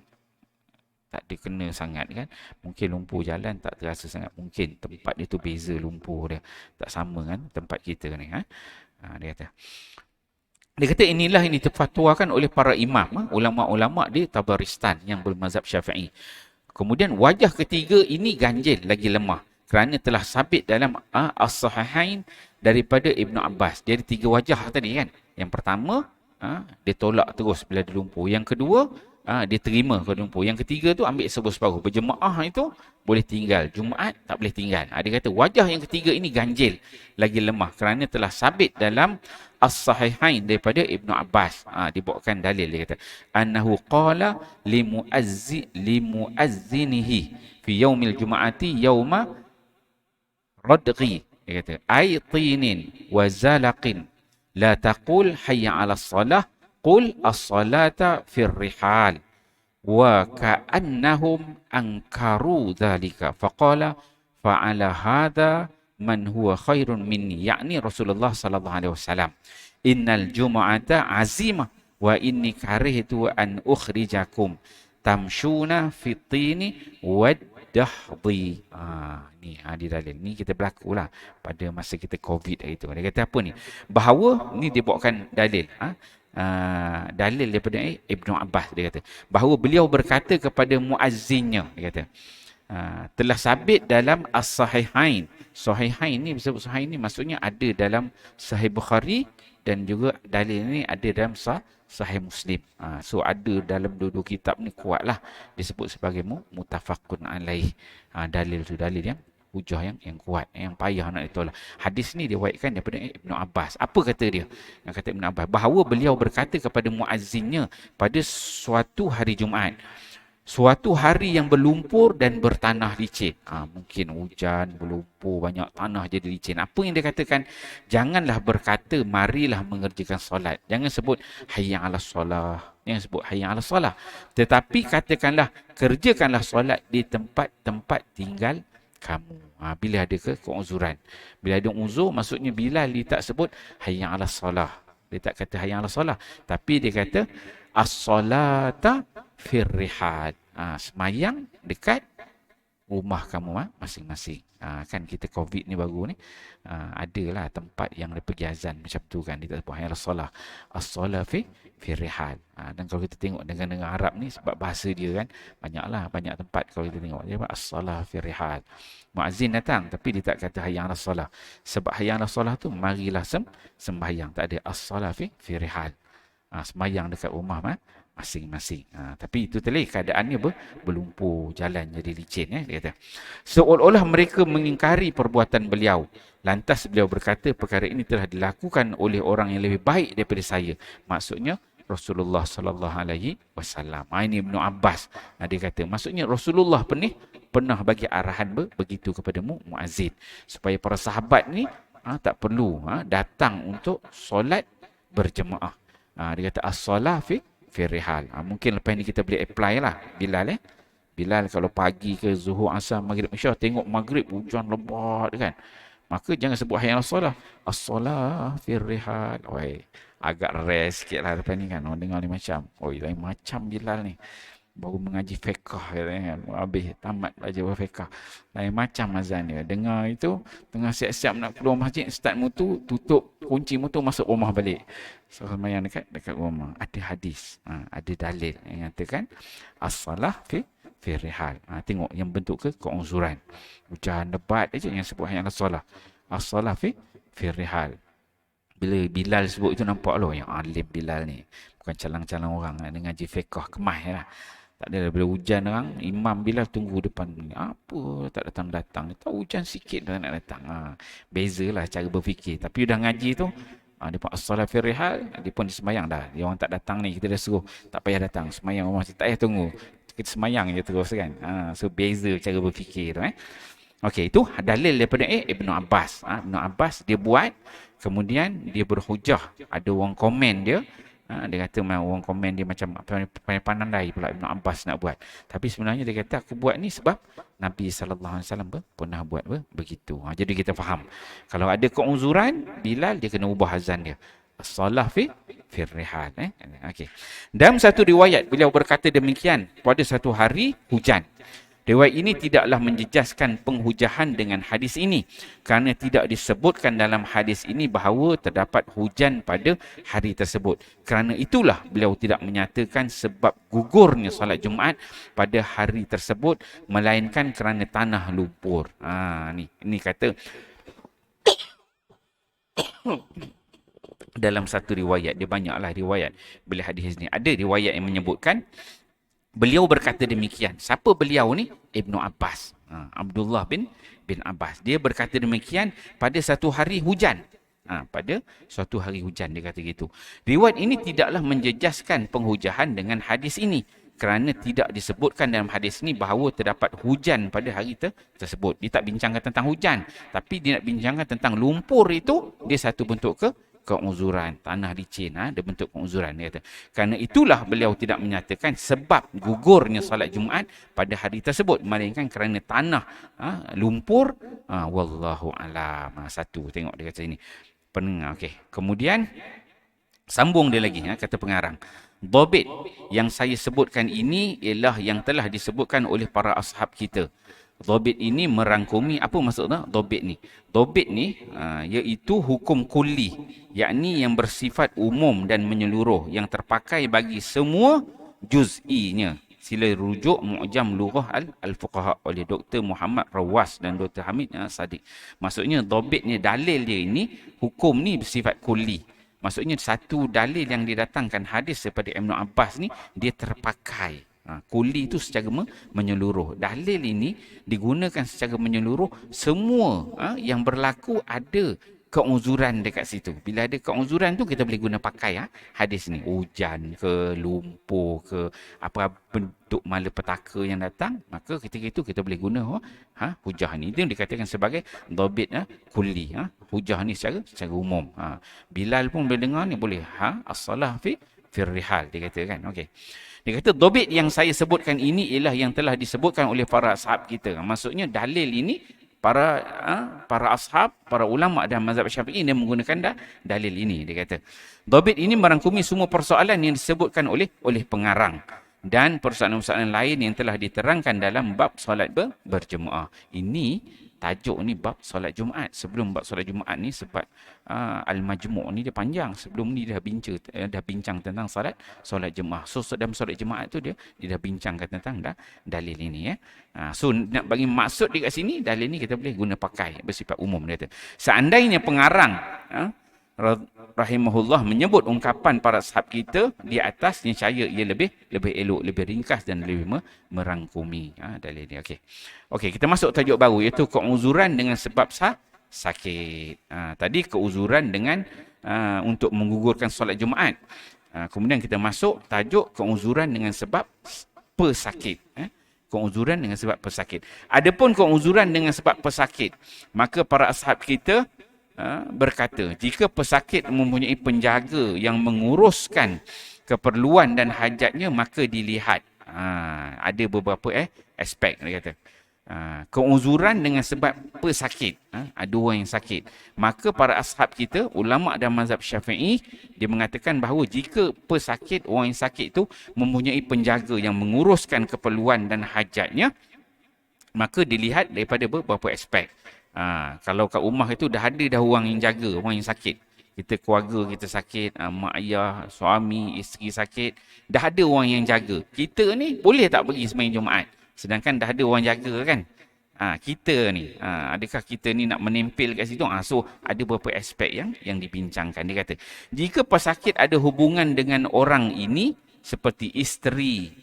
tak ada kena sangat kan. Mungkin lumpur jalan tak terasa sangat. Mungkin tempat dia tu beza lumpur dia. Tak sama kan tempat kita ni. Dia kata inilah ini terfatwakan oleh para imam, ulama-ulama di Tabaristan yang bermazhab Syafi'i. Kemudian wajah ketiga ini ganjil lagi lemah kerana telah sabit dalam As-Sahihain daripada Ibnu Abbas. Jadi 3 wajah tadi kan. Yang pertama, dia tolak terus bila ada lumpur. Yang kedua, dia terima kalau lumpur. Yang ketiga tu ambil separuh-separuh. Berjemaah itu boleh tinggal. Jumaat tak boleh tinggal. Dia kata wajah yang ketiga ini ganjil lagi lemah kerana telah sabit dalam As-Sahihain daripada Ibnu Abbas. Dibawakan dalil, dia kata annahu qala limuazzinihi fi yaumil jum'ati yauma radghi. Dia kata ay tinin wa zalaqin la taqul hayya 'alas salah qul as-salata fir rihal wa ka'annahum ankaru dhalika faqala fa'ala hadha man huwa khairun minni, yakni Rasulullah sallallahu alaihi wasallam, innal jumu'ata azimah wa inni karihtu an ukhrijakum tamshuna fi tini waddahdi. Ni di dalil ni kita berlakulah pada masa kita Covid itu. Dia kata apa ni? Bahawa ni dia bawakan dalil. Dalil daripada Ibnu Abbas, dia kata bahawa beliau berkata kepada muazzinnya, dia kata telah sabit dalam As-Sahihain. Sahihain ni, disebut Sahihain ni maksudnya ada dalam Sahih Bukhari dan juga dalil ni ada dalam Sahih Muslim. So ada dalam dua-dua kitab ni kuatlah disebut sebagai mutafaqun alaih. Dalil tu dalil yang hujah yang kuat, yang payah nak ditolak. Hadis ni diriwayatkan daripada Ibnu Abbas. Apa kata dia? Yang kata Ibnu Abbas, bahawa beliau berkata kepada muazzinnya pada suatu hari Jumaat, suatu hari yang berlumpur dan bertanah licin. Mungkin hujan, berlumpur, banyak tanah jadi licin. Apa yang dia katakan? Janganlah berkata, marilah mengerjakan solat. Jangan sebut hayya 'alas solah. Jangan sebut hayya 'alas solah. Tetapi katakanlah, kerjakanlah solat di tempat-tempat tinggal kamu. Bila ada keuzuran. Bila ada uzur, maksudnya Bilal dia tak sebut hayya 'alas solah. Dia tak kata hayya 'alas solah. Tapi dia kata as-salata fir rihal. Semayang dekat rumah kamu masing-masing. Kan kita Covid ni baru ni, adalah tempat yang dia pergi azan macam tu kan, dia tak sebut hayya 'alas solah. As-salah fi rihal. Dan kalau kita tengok dengan Arab ni, sebab bahasa dia kan, banyak tempat kalau kita tengok dia as-salah fi rihal. Muazzin datang tapi dia tak kata hayya 'alas solah. Sebab hayya 'alas solah tu marilah sembahyang, tak ada as-salah fi rihal. Sembahyang dekat rumah masing-masing. Tapi itu tadi keadaannya berlumpur, jalan jadi licin. Dia kata seolah-olah mereka mengingkari perbuatan beliau. Lantas beliau berkata, perkara ini telah dilakukan oleh orang yang lebih baik daripada saya. Maksudnya Rasulullah sallallahu alaihi wasallam. Ini Ibnu Abbas. Dia kata maksudnya Rasulullah pernah bagi arahan begitu kepada muazzin supaya para sahabat ni tak perlu datang untuk solat berjemaah. Dia kata as-salah fi rihal. Mungkin lepas ni kita boleh apply lah Bilal. Bilal kalau pagi ke Zuhur, Asar, Maghrib, Isyak, tengok Maghrib hujan lebat kan, maka jangan sebut hayya 'alas solah. As-salah fi rihal. Agak rest sikit lah lepas ni kan. Orang dengar ni macam, lain macam Bilal ni, baru mengaji fiqh kan, habis tamat belajar fiqh, lain macam azan dia. Dengar itu tengah siap-siap nak keluar masjid, start motor, tutup kunci motor, masuk rumah balik. So sembahyang dekat rumah. Ada hadis, ada dalil yang nyatakan as-salah fi rihal. Tengok yang bentuk keuzuran, hujan lebat aja yang sebut hayya 'alas solah. As-salah fi rihal. Bila Bilal sebut itu, nampak loh yang alim Bilal ni, bukan calang-calang orang dengan ngaji fiqh kemas lah. Tak ada, bila hujan orang, Imam Bilal tunggu depan ni. Apa tak datang-datang? Tahu hujan sikit dah nak datang. Bezalah cara berfikir. Tapi dah ngaji tu, dia pun as-salah fi rihal, dia pun disembayang dah. Dia orang tak datang ni, kita dah suruh tak payah datang, sembayang rumah, tak payah tunggu. kita semayang je terus kan. So beza cara berfikir. Okey, itu dalil daripada Ibnu Abbas. Ibnu Abbas dia buat, kemudian dia berhujah. Ada orang komen dia, dia kata orang komen dia macam pandai pula Ibnu Abbas nak buat. Tapi sebenarnya dia kata aku buat ni sebab Nabi sallallahu alaihi wasallam pernah buat begitu. Jadi kita faham. Kalau ada keuzuran, Bilal dia kena ubah azan dia. As-salah fi rihal. Okey. Dalam satu riwayat beliau berkata demikian, pada satu hari hujan. Riwayat ini tidaklah menjejaskan penghujahan dengan hadis ini kerana tidak disebutkan dalam hadis ini bahawa terdapat hujan pada hari tersebut. Kerana itulah beliau tidak menyatakan sebab gugurnya solat Jumaat pada hari tersebut melainkan kerana tanah lumpur. Ni kata dalam satu riwayat, dia banyaklah riwayat bila hadis ni. Ada riwayat yang menyebutkan beliau berkata demikian. Siapa beliau ni? Ibnu Abbas. Abdullah bin Abbas. Dia berkata demikian pada satu hari hujan. Pada suatu hari hujan dia kata gitu. Riwayat ini tidaklah menjejaskan penghujahan dengan hadis ini kerana tidak disebutkan dalam hadis ini bahawa terdapat hujan pada hari tersebut. Dia tak bincangkan tentang hujan, tapi dia nak bincangkan tentang lumpur itu, dia satu bentuk keuzuran, tanah licin, dia bentuk keuzuran, dia kata. Kerana itulah beliau tidak menyatakan sebab gugurnya solat Jumaat pada hari tersebut melainkan kerana tanah lumpur. Wallahu alam. Satu, tengok dia kata ini pendengar. Okey, kemudian sambung dia lagi, kata pengarang. Dhabit yang saya sebutkan ini ialah yang telah disebutkan oleh para ashab kita. Dhabit ini merangkumi, apa maksudnya dhabit ni? Dhabit ni iaitu hukum kulli, yakni yang bersifat umum dan menyeluruh, yang terpakai bagi semua juz'inya. Sila rujuk Mu'jam Lughah Al-Fuqaha oleh Dr. Muhammad Rawas dan Dr. Hamid Sadiq. Maksudnya dhabit ni, dalil dia ini, hukum ni bersifat kulli. Maksudnya satu dalil yang didatangkan hadis daripada Ibnu Abbas ni, dia terpakai. Kuli itu secara menyeluruh. Dalil ini digunakan secara menyeluruh. Semua yang berlaku ada keuzuran dekat situ. Bila ada keuzuran tu kita boleh guna pakai hadis ni. Hujan ke, lumpur ke, apa bentuk malapetaka yang datang, maka ketika itu kita boleh guna hujah ni. Itu yang dikatakan sebagai dhabit kulli. Hujah ni secara umum. Bilal pun boleh dengar ni, boleh as-salah fi rihal, dia kata kan. Okey. Dia kata dhabit yang saya sebutkan ini ialah yang telah disebutkan oleh para ashab kita. Maksudnya dalil ini para ashab, para ulama dan mazhab Syafi'i dia menggunakan dalil ini. Dia kata dhabit ini merangkumi semua persoalan yang disebutkan oleh pengarang dan persoalan-persoalan lain yang telah diterangkan dalam bab solat berjemaah. Ini tajuk ni bab solat Jumaat. Sebelum bab solat Jumaat ni, sebab Al-Majmu' ni dia panjang. Sebelum ni dia dah bincang tentang solat jemaah. So dalam solat Jumaat tu dia dah bincangkan tentang dalil ini. So nak bagi maksud dekat sini, dalil ni kita boleh guna pakai bersifat umum, dia kata. Seandainya pengarang rahimahullah menyebut ungkapan para sahab kita di atas, niscaya ia lebih elok, lebih ringkas dan lebih merangkumi dalil ni. Okey, kita masuk tajuk baru, iaitu keuzuran dengan sebab sakit. Tadi keuzuran dengan untuk menggugurkan solat Jumaat. Kemudian kita masuk tajuk keuzuran dengan sebab pesakit. Keuzuran dengan sebab pesakit. Adapun keuzuran dengan sebab pesakit, maka para ashab kita berkata, jika pesakit mempunyai penjaga yang menguruskan keperluan dan hajatnya, maka dilihat. Ada beberapa aspek, dia kata. Keuzuran dengan sebab pesakit, ada orang yang sakit, maka para ashab kita, ulama dan mazhab Syafi'i, dia mengatakan bahawa jika pesakit, orang yang sakit itu mempunyai penjaga yang menguruskan keperluan dan hajatnya, maka dilihat daripada beberapa aspek. Kalau kat rumah itu dah ada orang yang jaga, orang yang sakit, kita keluarga kita sakit, mak ayah, suami, isteri sakit, dah ada orang yang jaga, kita ni boleh tak pergi sembahyang Jumaat sedangkan dah ada orang jaga kan? Kita ni, adakah kita ni nak menempel kat situ? So ada beberapa aspek yang dibincangkan. Dia kata, jika pesakit ada hubungan dengan orang ini seperti isteri,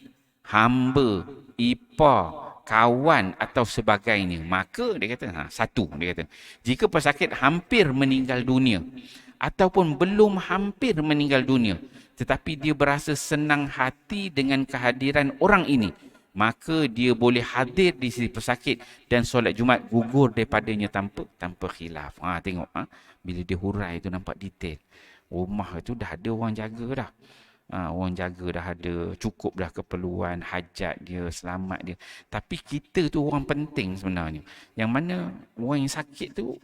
hamba, ipar, kawan atau sebagainya, maka dia kata, satu, dia kata, jika pesakit hampir meninggal dunia ataupun belum hampir meninggal dunia, tetapi dia berasa senang hati dengan kehadiran orang ini, maka dia boleh hadir di sisi pesakit dan solat Jumaat gugur daripadanya tanpa khilaf. Tengok bila dia hurai tu nampak detail. Rumah tu dah ada orang jaga dah. Orang jaga dah ada, cukup dah keperluan hajat dia, selamat dia. Tapi kita tu orang penting sebenarnya. Yang mana orang yang sakit tu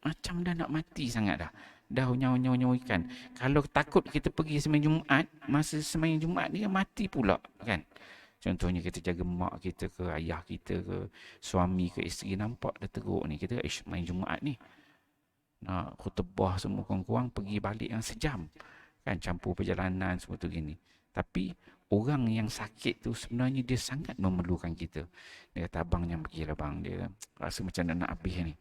macam dah nak mati sangat dah. Dah unyau-unyau ikan. Kalau takut kita pergi sembahyang Jumaat, masa sembahyang Jumaat dia mati pula kan. Contohnya kita jaga mak kita ke, ayah kita ke, suami ke, isteri, nampak dah teruk ni. Kita main Jumaat ni. Nak khutbah semua kurang-kurang, pergi balik yang sejam. Kan campur perjalanan semua tu gini. Tapi orang yang sakit tu sebenarnya dia sangat memerlukan kita. Dia kata, abang jangan pergilah bang. Dia rasa macam nak habis ni.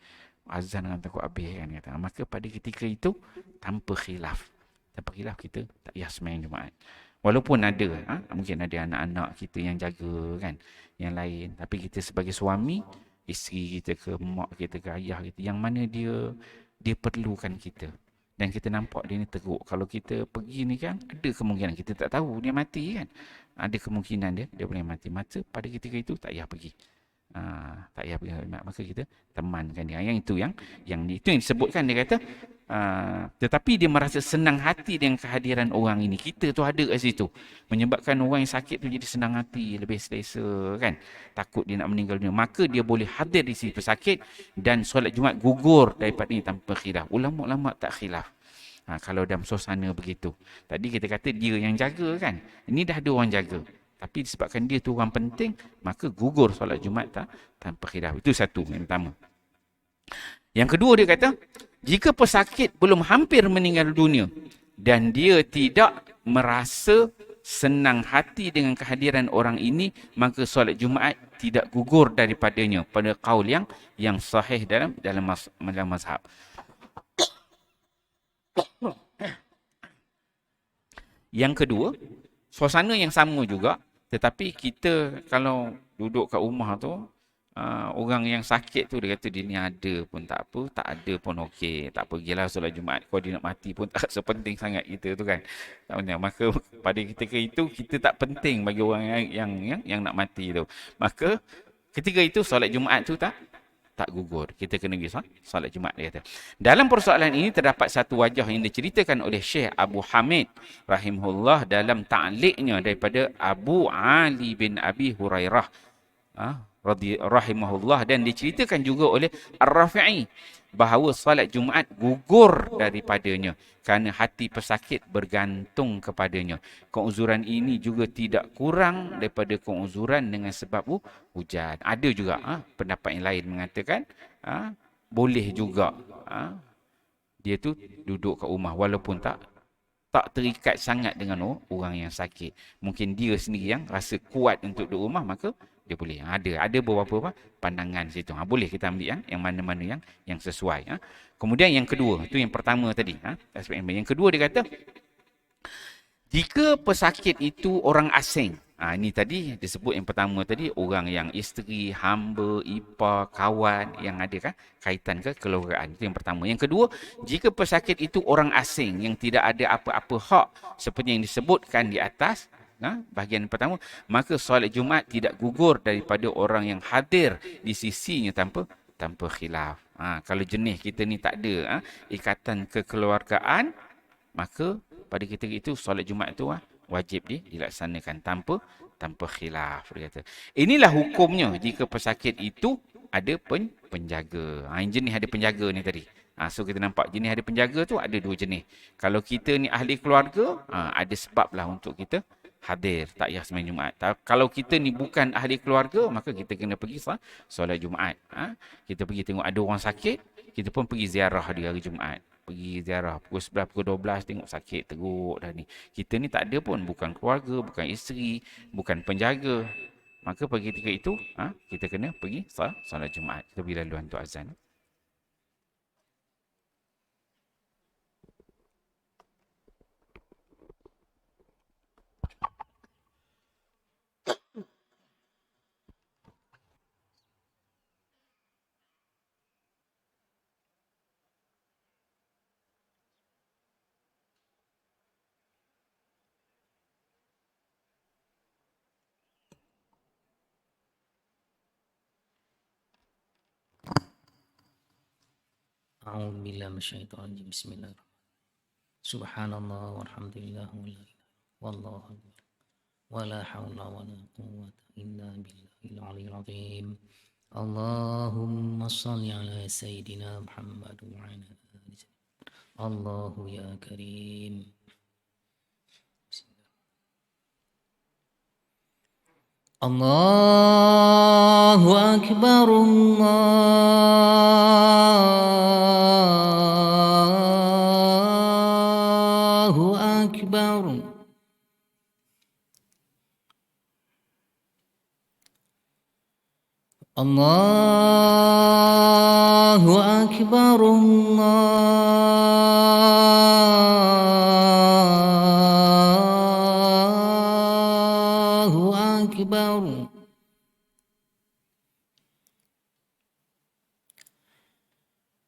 Azan dengan takut habis kan. Kata. Maka pada ketika itu, tanpa khilaf. Tanpa khilaf kita tak payah sembahyang Jumaat. Walaupun ada, mungkin ada anak-anak kita yang jaga kan, yang lain. Tapi kita sebagai suami, isteri kita ke, mak kita ke, ayah kita, yang mana dia perlukan kita. Dan kita nampak dia ni teruk. Kalau kita pergi ni kan, ada kemungkinan kita tak tahu dia mati kan. Ada kemungkinan dia boleh mati. Maka pada ketika itu tak payah pergi. Tak payah pergi. Maka kita temankan dia. Yang itu yang disebutkan dia kata, tetapi dia merasa senang hati dengan kehadiran orang ini. Kita tu ada kat situ. Menyebabkan orang yang sakit tu jadi senang hati, lebih selesa kan. Takut dia nak meninggal dunia. Maka dia boleh hadir di sisi pesakit dan solat Jumaat gugur daripada ini tanpa khilaf. Ulama-ulama tak khilaf. Kalau dalam suasana begitu. Tadi kita kata dia yang jaga kan. Ini dah ada orang jaga. Tapi disebabkan dia tu orang penting, maka gugur solat Jumaat tanpa khilaf. Itu satu yang pertama. Yang kedua dia kata, jika pesakit belum hampir meninggal dunia dan dia tidak merasa senang hati dengan kehadiran orang ini, maka solat Jumaat tidak gugur daripadanya pada kaul yang sahih dalam mazhab. Yang kedua, suasana yang sama juga, tetapi kita kalau duduk kat rumah tu, orang yang sakit tu dia kata dia ni ada pun tak apa, tak ada pun okey, tak pergilah solat Jumaat. Kalau dia nak mati pun tak sepenting sangat kita tu kan. Tak benar. Maka pada ketika itu kita tak penting bagi orang yang nak mati tu. Maka ketika itu solat Jumaat tu tak gugur. Kita kena pergi solat Jumaat, dia kata. Dalam persoalan ini terdapat satu wajah yang diceritakan oleh Syekh Abu Hamid rahimahullah dalam ta'liqnya daripada Abu Ali bin Abi Hurairah rahimahullah, dan diceritakan juga oleh Ar-Rafi'i bahawa salat Jumaat gugur daripadanya kerana hati pesakit bergantung kepadanya. Keuzuran ini juga tidak kurang daripada keuzuran dengan sebab hujan. Ada juga pendapat yang lain mengatakan boleh juga dia tu duduk kat rumah walaupun tak terikat sangat dengan orang yang sakit. Mungkin dia sendiri yang rasa kuat untuk duduk rumah, maka dia boleh. Ada beberapa pandangan situ. Boleh kita ambil yang mana-mana yang sesuai. Kemudian yang kedua, itu yang pertama tadi. Aspek yang kedua dia kata, jika pesakit itu orang asing. Ini tadi disebut yang pertama tadi, orang yang isteri, hamba, ipar, kawan yang ada kan kaitan ke keluargaan. Itu yang pertama. Yang kedua, jika pesakit itu orang asing yang tidak ada apa-apa hak seperti yang disebutkan di atas, bahagian pertama, maka solat Jumaat tidak gugur daripada orang yang hadir di sisinya tanpa khilaf. Kalau jenis kita ni tak ada ikatan kekeluargaan, maka pada ketika itu solat Jumaat itu wajib dilaksanakan tanpa khilaf, dia kata. Inilah hukumnya jika pesakit itu ada penjaga. Yang jenis ada penjaga ni tadi. So kita nampak jenis ada penjaga tu ada dua jenis. Kalau kita ni ahli keluarga, ada sebab lah untuk kita hadir, tak payah sembahyang Jumaat. Kalau kita ni bukan ahli keluarga, maka kita kena pergi solat Jumaat. Kita pergi tengok ada orang sakit, kita pun pergi ziarah di hari Jumaat. Pergi ziarah pukul 11, pukul 12, tengok sakit, teruk dah ni. Kita ni tak ada pun, bukan keluarga, bukan isteri, bukan penjaga. Maka pada ketika itu, kita kena pergi solat Jumaat. Kita pergi laluan untuk azan. A'udzu billahi minasyaitonir rajim. Bismillahirrahmanirrahim. Subhanallah walhamdulillah wallahu akbar. Wala haula wala quwwata illa billahil aliyyil azim. Allahumma shalli ala sayyidina Muhammad wa ala ali sayyidina. Allahu ya karim. Allahu akbar, Allahu akbar. Allahu akbar, Allahu akbar.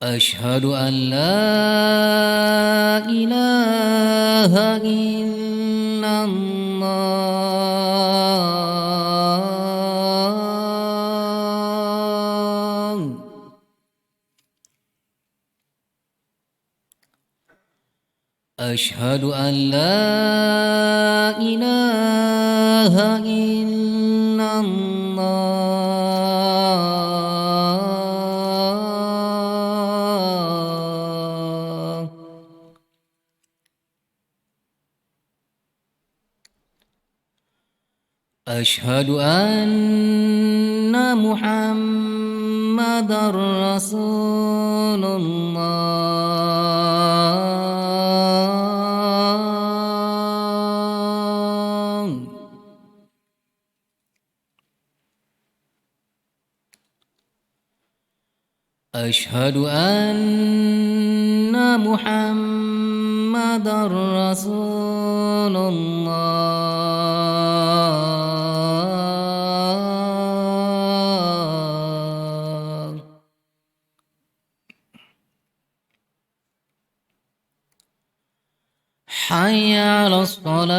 أشهد أن لا إله إلا الله. أشهد أن لا إله إلا الله. أشهد أن محمد رسول الله. أشهد أن محمد رسول الله. حي على الصلاة.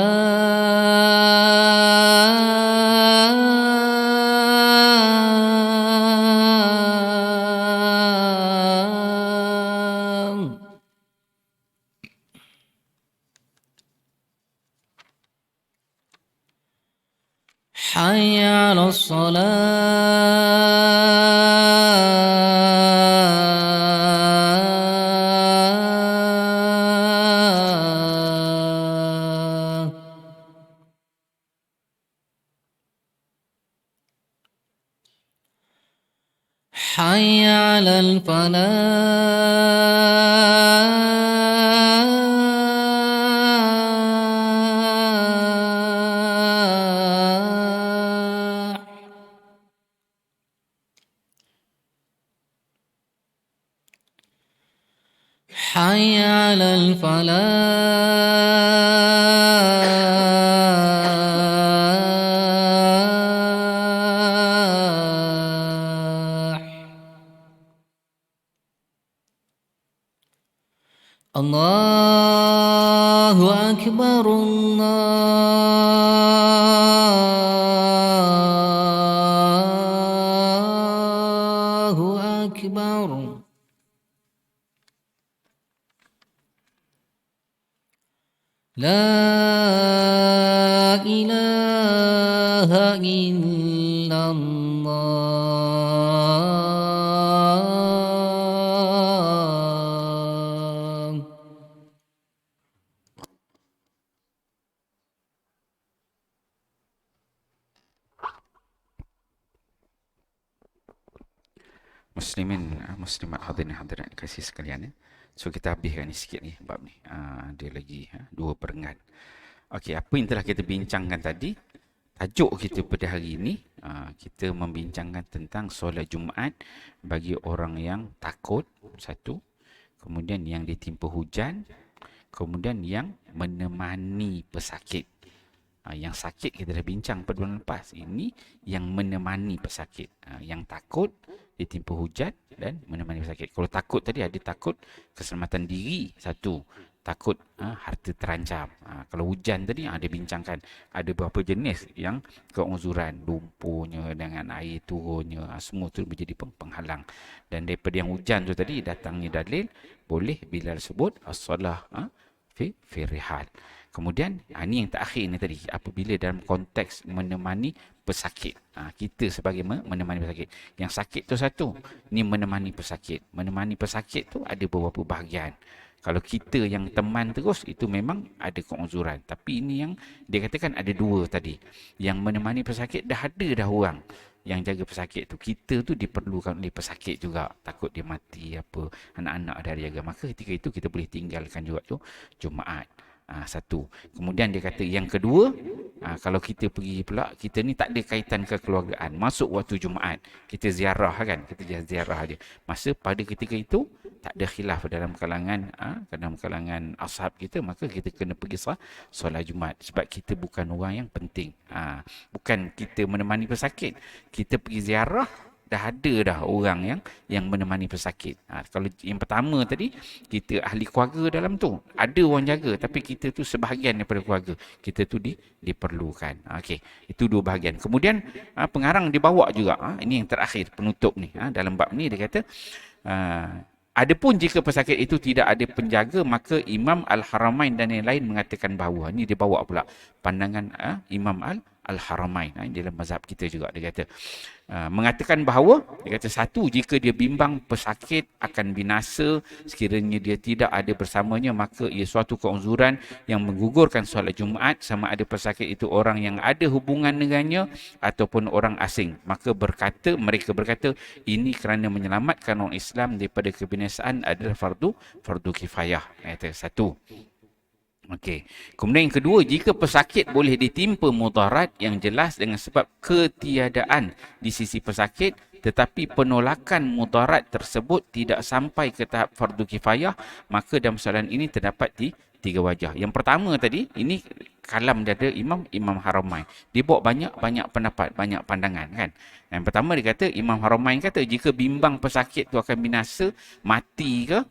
حي على الصلاة. حي على الفلاح. حي على الفلاح. الله أكبر، الله أكبر. لا إله إلا الله. Muslimin, muslimat, hadirin hadirat kasih sekalian ya. So kita habiskan ni sikit ni bab ni. Dia lagi dua perengan. Okey, apa yang telah kita bincangkan tadi? Tajuk kita pada hari ini kita membincangkan tentang solat Jumaat bagi orang yang takut, satu. Kemudian yang ditimpa hujan, kemudian yang menemani pesakit. Yang sakit kita dah bincang pada bulan lepas. Ini yang menemani pesakit. Yang takut, ditimpa hujan dan menemani pesakit. Kalau takut tadi ada takut keselamatan diri, satu. takut harta terancam. Kalau hujan tadi ada bincangkan ada beberapa jenis yang keuzuran, lumpurnya dengan air turunnya, semua tu menjadi penghalang. Dan daripada yang hujan tu tadi datangnya dalil boleh bila sebut as-salah fi rihal. Kemudian ini yang terakhir ni tadi, apabila dalam konteks menemani pesakit. Kita sebagai menemani pesakit. Yang sakit tu satu, ni menemani pesakit. Menemani pesakit tu ada beberapa bahagian. Kalau kita yang teman terus, itu memang ada keuzuran. Tapi ini yang dia katakan ada dua tadi. Yang menemani pesakit dah ada dah orang yang jaga pesakit tu. Kita tu diperlukan oleh pesakit juga. Takut dia mati apa, anak-anak dah jaga. Maka ketika itu kita boleh tinggalkan juga tu Jumaat. Satu. Kemudian dia kata yang kedua, kalau kita pergi pula, kita ni tak ada kaitan kekeluargaan. Masuk waktu Jumaat, kita ziarah kan, kita ziarah dia. Masa pada ketika itu tak ada khilaf dalam kalangan ashab kita, maka kita kena pergi solat Jumaat sebab kita bukan orang yang penting. Bukan kita menemani pesakit, kita pergi ziarah. Dah ada dah orang yang menemani pesakit. Kalau yang pertama tadi, kita ahli keluarga dalam tu. Ada orang jaga, tapi kita tu sebahagian daripada keluarga. Kita tu diperlukan. Okey, itu dua bahagian. Kemudian pengarang dibawa juga. Ini yang terakhir, penutup ni. Dalam bab ni dia kata, adapun jika pesakit itu tidak ada penjaga, maka Imam Al-Haramain dan yang lain mengatakan bahawa, ni dia bawa pula pandangan Imam Al-Haramain dalam mazhab kita juga. Dia kata mengatakan bahawa, dia kata satu, jika dia bimbang pesakit akan binasa sekiranya dia tidak ada bersamanya, maka ia suatu keuzuran yang menggugurkan solat Jumaat, sama ada pesakit itu orang yang ada hubungan dengannya ataupun orang asing. Maka mereka berkata ini kerana menyelamatkan orang Islam daripada kebinasaan adalah fardu kifayah. Kata satu. Okey. Kemudian yang kedua, jika pesakit boleh ditimpa mudarat yang jelas dengan sebab ketiadaan di sisi pesakit, tetapi penolakan mudarat tersebut tidak sampai ke tahap fardu kifayah, maka dalam soalan ini terdapat tiga wajah. Yang pertama tadi, ini kalam daripada Imam Haramain. Dia bawa banyak pendapat, banyak pandangan kan. Yang pertama dia kata, Imam Haramain kata jika bimbang pesakit tu akan binasa, mati ke,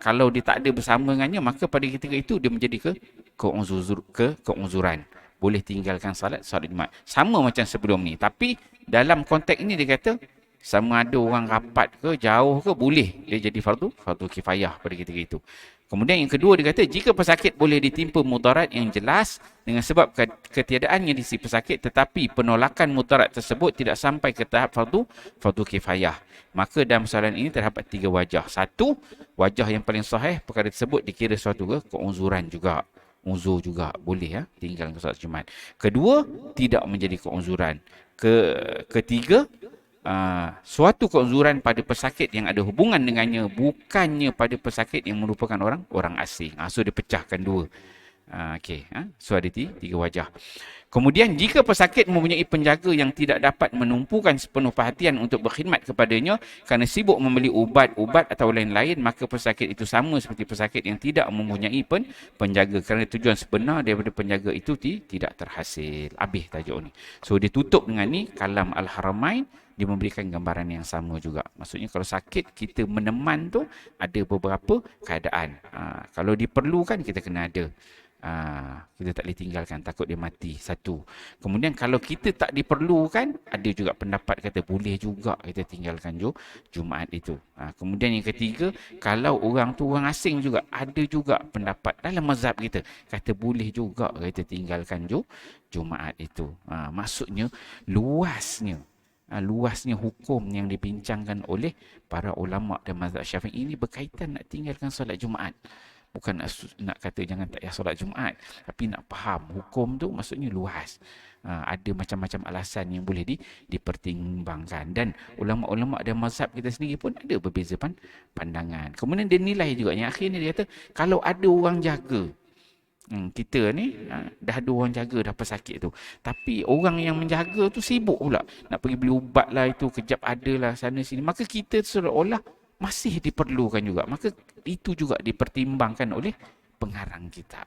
kalau dia tak ada bersama dengannya, maka pada ketika itu dia menjadi keuzuran. Boleh tinggalkan solat Jumaat. Sama macam sebelum ni. Tapi dalam konteks ini dia kata, sama ada orang rapat ke, jauh ke, boleh dia jadi fardu kifayah pada ketika itu. Kemudian yang kedua dia kata, jika pesakit boleh ditimpa mudarat yang jelas dengan sebab ketiadaannya di si pesakit, tetapi penolakan mudarat tersebut tidak sampai ke tahap fardu kifayah, maka dalam soalan ini terdapat tiga wajah. Satu, wajah yang paling sahih, perkara tersebut dikira suatu keuzuran juga. Uzur juga boleh tinggalkan solat Jumaat. Kedua, tidak menjadi keuzuran. Ketiga, suatu keuzuran pada pesakit yang ada hubungan dengannya, bukannya pada pesakit yang merupakan orang asing. So dia pecahkan dua. Okey, so ada tiga wajah. Kemudian jika pesakit mempunyai penjaga yang tidak dapat menumpukan sepenuh perhatian untuk berkhidmat kepadanya kerana sibuk membeli ubat atau lain-lain, maka pesakit itu sama seperti pesakit yang tidak mempunyai penjaga kerana tujuan sebenar daripada penjaga itu tidak terhasil. Habis tajuk ni. So dia tutup dengan ni, kalam Al-Haramain. Dia memberikan gambaran yang sama juga. Maksudnya kalau sakit, kita meneman tu ada beberapa keadaan. Kalau diperlukan, kita kena ada. Kita tak boleh tinggalkan, takut dia mati. Satu. Kemudian kalau kita tak diperlukan, ada juga pendapat kata boleh juga kita tinggalkan Jumaat itu. Kemudian yang ketiga, kalau orang tu orang asing juga, ada juga pendapat dalam mazhab kita kata boleh juga kita tinggalkan Jumaat itu. Maksudnya luasnya hukum yang dibincangkan oleh para ulama dan mazhab Syafi'i ini berkaitan nak tinggalkan solat Jumaat. Bukan nak kata jangan tak payah solat Jumaat, tapi nak faham hukum tu maksudnya luas. Ada macam-macam alasan yang boleh dipertimbangkan, dan ulama-ulama dan mazhab kita sendiri pun ada berbeza pandangan. Kemudian dia nilai juga yang akhirnya dia kata kalau ada orang jaga, kita ni dah ada orang jaga dah pesakit tu, tapi orang yang menjaga tu sibuk pula nak pergi beli ubat lah, itu kejap ada lah sana sini, maka kita seolah-olah masih diperlukan juga. Maka itu juga dipertimbangkan oleh pengarang kitab.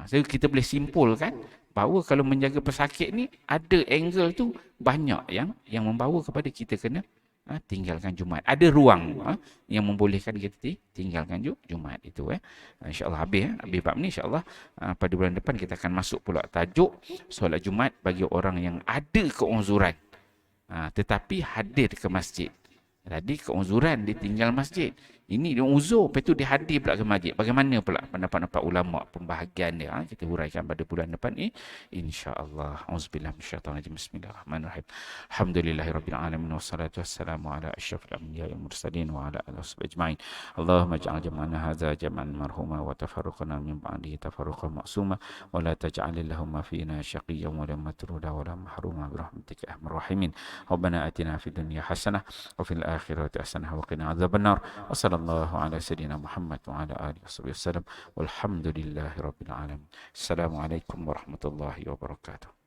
So kita boleh simpulkan bahawa kalau menjaga pesakit ni ada angle tu banyak yang membawa kepada kita kena tinggalkan Jumaat. Ada ruang yang membolehkan kita tinggalkan Jumaat itu. InsyaAllah habis bab ni insyaAllah pada bulan depan kita akan masuk pula tajuk solat Jumaat bagi orang yang ada keunzuran tetapi hadir ke masjid. Tadi keunzuran dia tinggal masjid. Ini dia uzur, lepas tu dia hadir pula ke masjid. Bagaimana pula pendapat-pendapat ulama pembahagian dia? Kita huraikan pada bulan depan ni insya-Allah. Auzubillahi minasyaitonir rajim. Bismillahirrahmanirrahim. Alhamdulillahirabbil alamin wassalatu wassalamu ala asyrafil anbiya'i wal mursalin wa ala alihi washabihi ajmain. Allahumma ij'al jam'ana hadza jam'an marhuma wa tafarruqana min ba'dihi tafarruqan ma'suma wa la taj'al lahumma fina syaqiyyan wa la matruda wa la mahruma bi rahmatika ya arhamar rahimin. Rabbana atina fid dunya hasanah wa fil akhirati hasanah wa qina adzabannar. Sallallahu ala sayyidina Muhammad wa ala alihi wasallam walhamdulillahi rabbil alamin. Assalamualaikum warahmatullahi wabarakatuh.